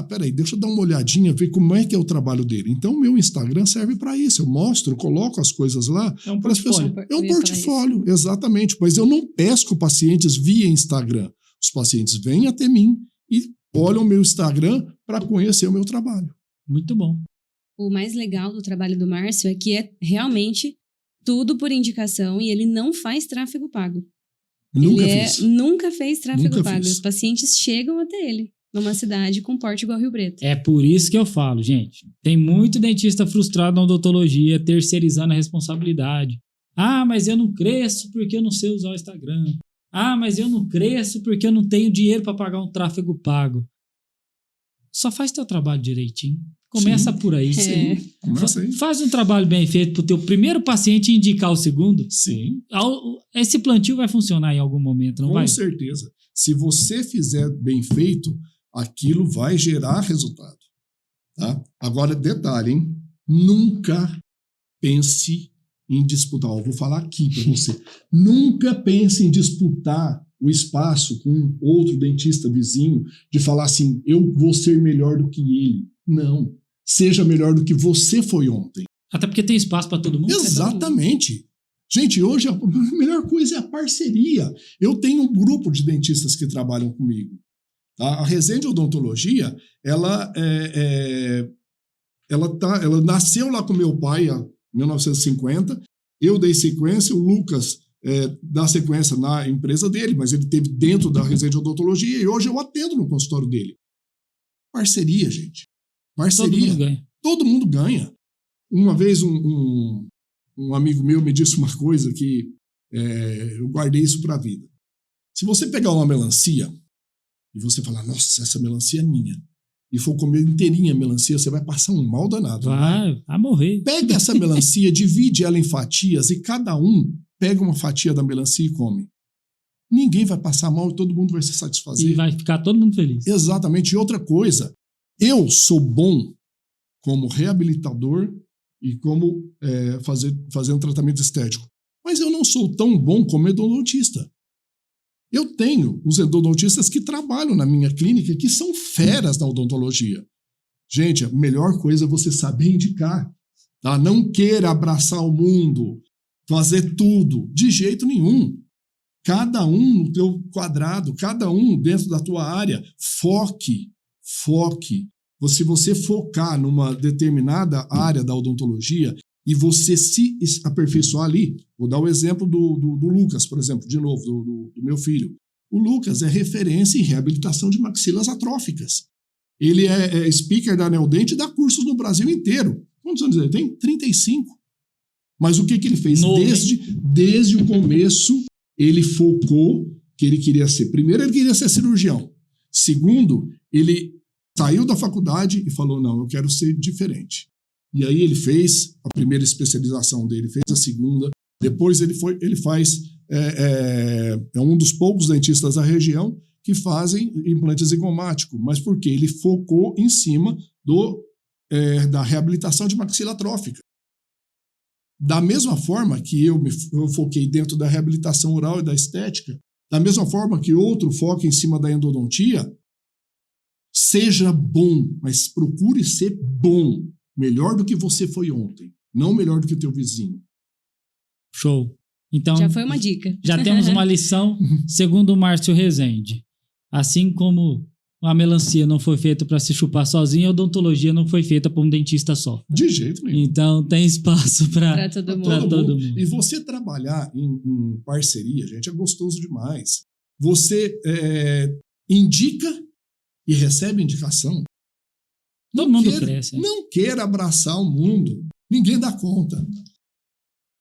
peraí, deixa eu dar uma olhadinha, ver como é que é o trabalho dele. Então, o meu Instagram serve para isso. Eu mostro, coloco as coisas lá. É um portfólio. É um portfólio, exatamente. Mas eu não pesco pacientes via Instagram. Os pacientes vêm até mim e olham o meu Instagram para conhecer o meu trabalho. Muito bom. O mais legal do trabalho do Márcio é que é realmente tudo por indicação e ele não faz tráfego pago. Nunca fez tráfego pago. Os pacientes chegam até ele numa cidade com porte igual Rio Preto. É por isso que eu falo, gente. Tem muito dentista frustrado na odontologia, terceirizando a responsabilidade. Mas eu não cresço porque eu não sei usar o Instagram. Mas eu não cresço porque eu não tenho dinheiro para pagar um tráfego pago. Só faz teu trabalho direitinho. Começa por aí. Sim. Começa aí. Faz um trabalho bem feito pro teu primeiro paciente indicar o segundo. Sim. Esse plantio vai funcionar em algum momento, não vai? Com certeza. Se você fizer bem feito, aquilo vai gerar resultado. Tá? Agora, detalhe, hein? Nunca pense em disputar. Eu vou falar aqui para você. Nunca pense em disputar o espaço com outro dentista vizinho, de falar assim, eu vou ser melhor do que ele. Não. Seja melhor do que você foi ontem. Até porque tem espaço para todo mundo. Exatamente. Gente, hoje a melhor coisa é a parceria. Eu tenho um grupo de dentistas que trabalham comigo. Tá? A Resende Odontologia, ela nasceu lá com meu pai em 1950. Eu dei sequência, o Lucas dá sequência na empresa dele, mas ele teve dentro da Resende Odontologia e hoje eu atendo no consultório dele. Parceria, gente. Parceria. Todo mundo ganha. Todo mundo ganha. Uma vez um amigo meu me disse uma coisa que eu guardei isso para a vida. Se você pegar uma melancia e você falar, nossa, essa melancia é minha, e for comer inteirinha a melancia, você vai passar um mal danado. Vai morrer. Pega essa melancia, divide ela em fatias e cada um pega uma fatia da melancia e come. Ninguém vai passar mal e todo mundo vai se satisfazer. E vai ficar todo mundo feliz. Exatamente. E outra coisa, eu sou bom como reabilitador e como fazendo tratamento estético. Mas eu não sou tão bom como endodontista. Eu tenho os endodontistas que trabalham na minha clínica que são feras na odontologia. Gente, a melhor coisa é você saber indicar. Tá? Não queira abraçar o mundo, fazer tudo, de jeito nenhum. Cada um no teu quadrado, cada um dentro da tua área. Foque. Se você focar numa determinada área da odontologia e você se aperfeiçoar ali, vou dar o exemplo do Lucas, por exemplo, de novo, do meu filho. O Lucas é referência em reabilitação de maxilas atróficas. Ele é speaker da Neodente e dá cursos no Brasil inteiro. Quantos anos ele tem? 35. Mas o que ele fez? Desde o começo, ele focou que ele queria ser. Primeiro, ele queria ser cirurgião. Segundo, ele saiu da faculdade e falou, não, eu quero ser diferente. E aí ele fez a primeira especialização dele, fez a segunda, depois ele faz, é um dos poucos dentistas da região que fazem implante zigomático. Mas por quê? Ele focou em cima da reabilitação de maxila atrófica. Da mesma forma que eu foquei dentro da reabilitação oral e da estética, da mesma forma que outro foca em cima da endodontia, seja bom, mas procure ser bom. Melhor do que você foi ontem, não melhor do que o teu vizinho. Show. Então, já foi uma dica. Já temos uma lição, segundo o Márcio Rezende. Assim como a melancia não foi feita para se chupar sozinha, a odontologia não foi feita para um dentista só. De jeito nenhum. Então, tem espaço para todo mundo. E você trabalhar em parceria, gente, é gostoso demais. Você indica e recebe indicação. Todo mundo cresce. Não queira abraçar o mundo. Ninguém dá conta.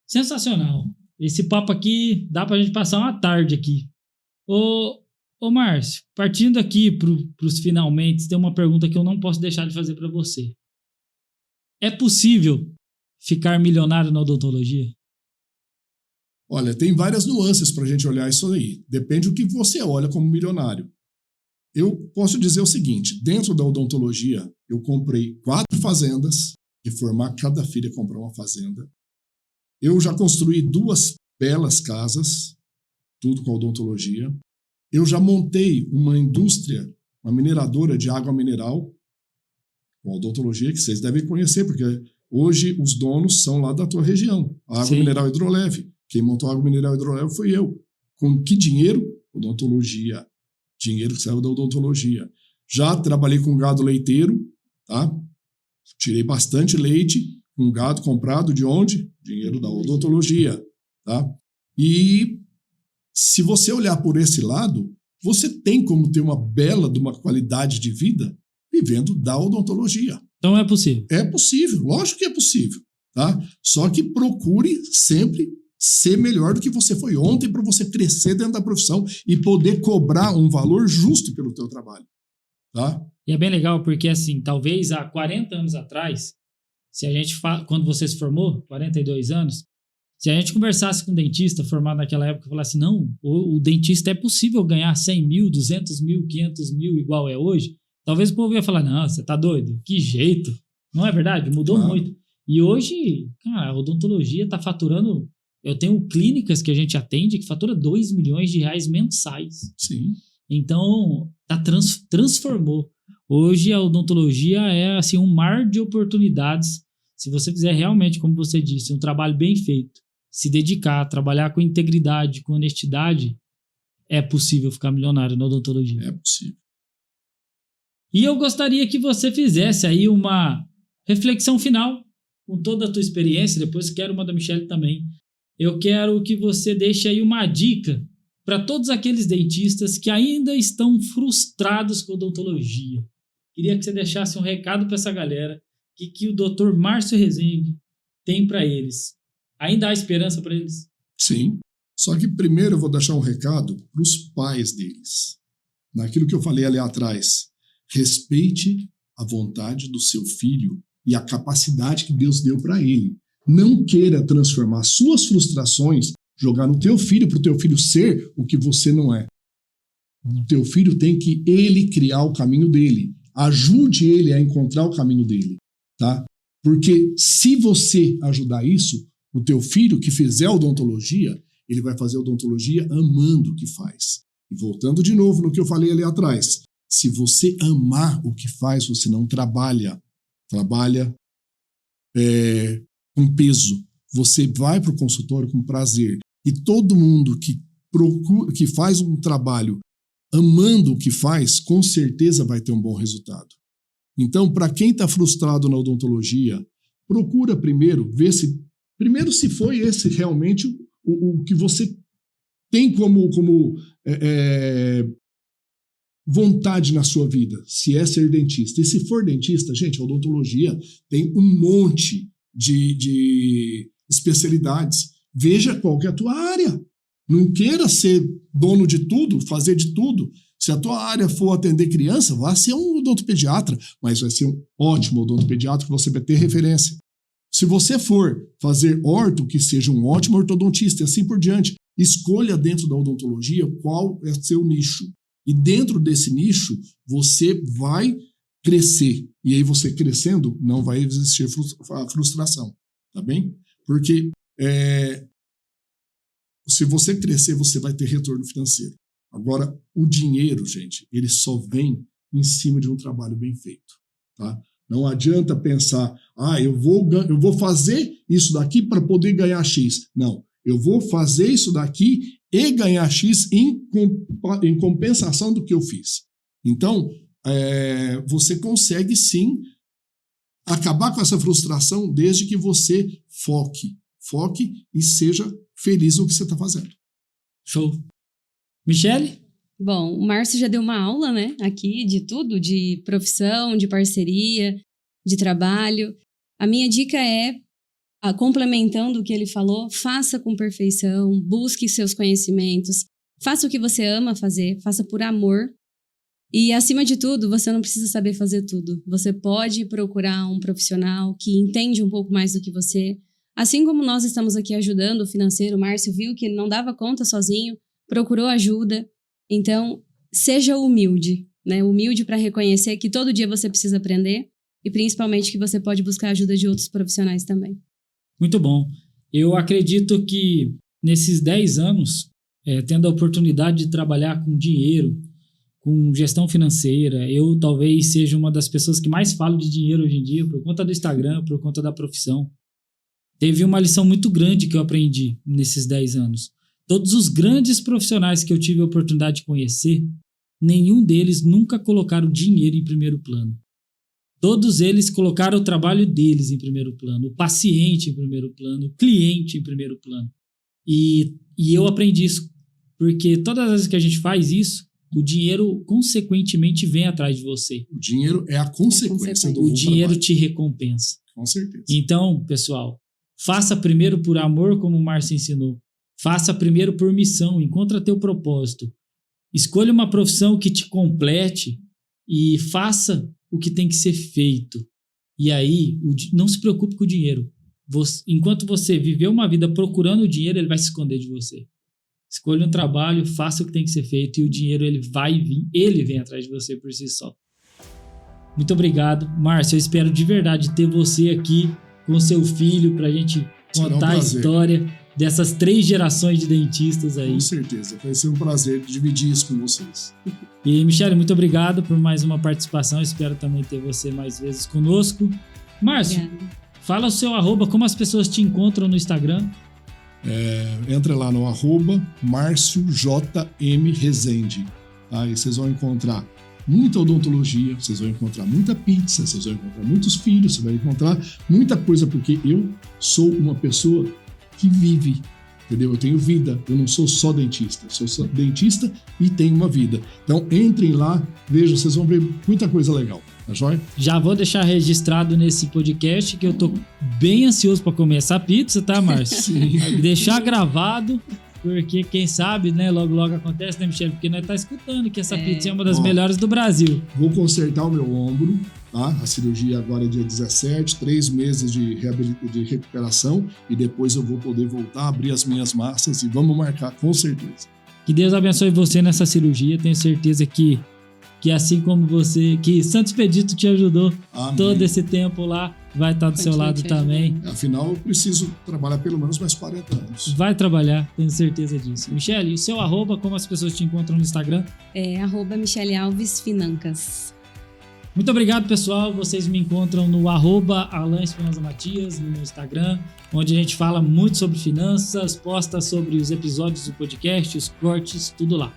Sensacional. Esse papo aqui dá pra gente passar uma tarde aqui. Ô Márcio, partindo aqui pros finalmente, tem uma pergunta que eu não posso deixar de fazer para você. É possível ficar milionário na odontologia? Olha, tem várias nuances pra gente olhar isso aí. Depende do que você olha como milionário. Eu posso dizer o seguinte, dentro da odontologia, eu comprei 4 fazendas, reformar cada filho é comprar uma fazenda. Eu já construí 2 belas casas, tudo com a odontologia. Eu já montei uma indústria, uma mineradora de água mineral, com a odontologia, que vocês devem conhecer, porque hoje os donos são lá da tua região. A água mineral hidroleve. Quem montou a água mineral hidroleve foi eu. Com que dinheiro? Odontologia. Dinheiro que saiu da odontologia. Já trabalhei com gado leiteiro, tá? Tirei bastante leite com gado comprado de onde? Dinheiro da odontologia, tá? E se você olhar por esse lado, você tem como ter uma bela de uma qualidade de vida vivendo da odontologia. Então é possível? É possível, lógico que é possível, tá? Só que procure sempre ser melhor do que você foi ontem para você crescer dentro da profissão e poder cobrar um valor justo pelo teu trabalho, tá? E é bem legal porque, assim, talvez há 40 anos atrás, se a gente quando você se formou, 42 anos, se a gente conversasse com um dentista formado naquela época e falasse, não, o dentista é possível ganhar 100 mil, 200 mil, 500 mil igual é hoje, talvez o povo ia falar, não, você tá doido? Que jeito? Não é verdade? Mudou muito. E hoje, cara, a odontologia tá faturando... Eu tenho clínicas que a gente atende que fatura 2 milhões de reais mensais. Sim. Então, transformou. Hoje a odontologia é assim, um mar de oportunidades. Se você fizer realmente, como você disse, um trabalho bem feito, se dedicar, trabalhar com integridade, com honestidade, é possível ficar milionário na odontologia. É possível. E eu gostaria que você fizesse aí uma reflexão final com toda a tua experiência. Depois quero uma da Michelle também. Eu quero que você deixe aí uma dica para todos aqueles dentistas que ainda estão frustrados com a odontologia. Queria que você deixasse um recado para essa galera que o Dr. Márcio Rezende tem para eles. Ainda há esperança para eles? Sim. Só que primeiro eu vou deixar um recado para os pais deles. Naquilo que eu falei ali atrás. Respeite a vontade do seu filho e a capacidade que Deus deu para ele. Não queira transformar suas frustrações, jogar no teu filho para o teu filho ser o que você não é. O teu filho tem que ele criar o caminho dele. Ajude ele a encontrar o caminho dele, tá? Porque se você ajudar isso, o teu filho que fizer odontologia, ele vai fazer odontologia amando o que faz. E voltando de novo no que eu falei ali atrás, se você amar o que faz, você não trabalha com peso. Você vai para o consultório com prazer. E todo mundo que faz um trabalho amando o que faz, com certeza vai ter um bom resultado. Então, para quem está frustrado na odontologia, procura primeiro ver se foi esse realmente o que você tem como vontade na sua vida, se é ser dentista. E se for dentista, gente, a odontologia tem um monte de especialidades. Veja qual que é a tua área. Não queira ser dono de tudo, fazer de tudo. Se a tua área for atender criança, vai ser um odontopediatra, mas vai ser um ótimo odontopediatra que você vai ter referência. Se você for fazer orto, que seja um ótimo ortodontista e assim por diante, escolha dentro da odontologia qual é o seu nicho. E dentro desse nicho, você vai crescer. E aí você crescendo, não vai existir frustração, tá bem? Porque se você crescer, você vai ter retorno financeiro. Agora, o dinheiro, gente, ele só vem em cima de um trabalho bem feito, tá? Não adianta pensar, eu vou fazer isso daqui para poder ganhar X. Não, eu vou fazer isso daqui e ganhar X em compensação do que eu fiz. Então, você consegue sim acabar com essa frustração desde que você foque e seja feliz no que você está fazendo. Show. Michele? Bom, o Márcio já deu uma aula, né, aqui de tudo, de profissão, de parceria, de trabalho. A minha dica é, complementando o que ele falou, faça com perfeição, busque seus conhecimentos, faça o que você ama fazer, faça por amor. E, acima de tudo, você não precisa saber fazer tudo. Você pode procurar um profissional que entende um pouco mais do que você. Assim como nós estamos aqui ajudando o financeiro, o Márcio viu que não dava conta sozinho, procurou ajuda. Então, seja humilde, né? Humilde para reconhecer que todo dia você precisa aprender e principalmente que você pode buscar a ajuda de outros profissionais também. Muito bom. Eu acredito que nesses 10 anos, tendo a oportunidade de trabalhar com dinheiro, com gestão financeira, eu talvez seja uma das pessoas que mais falo de dinheiro hoje em dia, por conta do Instagram, por conta da profissão. Teve uma lição muito grande que eu aprendi nesses 10 anos. Todos os grandes profissionais que eu tive a oportunidade de conhecer, nenhum deles nunca colocaram dinheiro em primeiro plano. Todos eles colocaram o trabalho deles em primeiro plano, o paciente em primeiro plano, o cliente em primeiro plano. E eu aprendi isso, porque todas as vezes que a gente faz isso, o dinheiro consequentemente vem atrás de você. O dinheiro é a consequência do O dinheiro trabalho. te recompensa. Com certeza. Então, pessoal, faça primeiro por amor, como o Márcio ensinou. Faça primeiro por missão, encontra teu propósito. Escolha uma profissão que te complete e faça o que tem que ser feito. E aí, não se preocupe com o dinheiro. Enquanto você viver uma vida procurando o dinheiro, ele vai se esconder de você. Escolha um trabalho, faça o que tem que ser feito e o dinheiro ele vai vir, ele vem atrás de você por si só. Muito obrigado. Márcio, eu espero de verdade ter você aqui com seu filho pra gente contar a história dessas 3 gerações de dentistas aí. Com certeza, vai ser um prazer dividir isso com vocês. E, Michele, muito obrigado por mais uma participação, espero também ter você mais vezes conosco. Márcio, fala o seu @, como as pessoas te encontram no Instagram. Entra lá no @MárcioJMRezende, tá? E vocês vão encontrar muita odontologia, vocês vão encontrar muita pizza, vocês vão encontrar muitos filhos, você vai encontrar muita coisa, porque eu sou uma pessoa que vive, entendeu? Eu tenho vida, eu não sou só dentista, eu sou só dentista e tenho uma vida. Então entrem lá, vejam, vocês vão ver muita coisa legal, tá joia? Já vou deixar registrado nesse podcast que eu tô bem ansioso para comer essa pizza, tá, Márcio? Sim. Deixar gravado Porque quem sabe, né, logo acontece, né, Michele? Porque nós tá escutando que essa pizza é uma das Ó, melhores do Brasil. Vou consertar o meu ombro, tá? A cirurgia agora é dia 17, 3 meses de recuperação e depois eu vou poder voltar a abrir as minhas massas e vamos marcar, com certeza. Que Deus abençoe você nessa cirurgia. Tenho certeza que assim como você, que Santo Expedito te ajudou Amém. todo esse tempo lá, vai estar do seu lado também. Afinal, eu preciso trabalhar pelo menos mais 40 anos. Vai trabalhar, tenho certeza disso. Michele, o seu arroba, como as pessoas te encontram no Instagram? É @Michele Alves Financas. Muito obrigado, pessoal. Vocês me encontram no @Alan Espinosa Matias no meu Instagram, onde a gente fala muito sobre finanças, posta sobre os episódios do podcast, os cortes, tudo lá.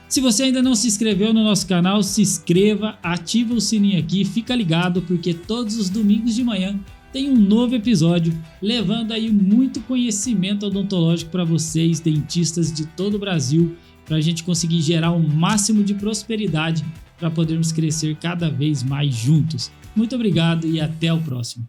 Se você ainda não se inscreveu no nosso canal, se inscreva, ativa o sininho aqui, fica ligado, porque todos os domingos de manhã tem um novo episódio, levando aí muito conhecimento odontológico para vocês, dentistas de todo o Brasil, para a gente conseguir gerar o máximo de prosperidade para podermos crescer cada vez mais juntos. Muito obrigado e até o próximo.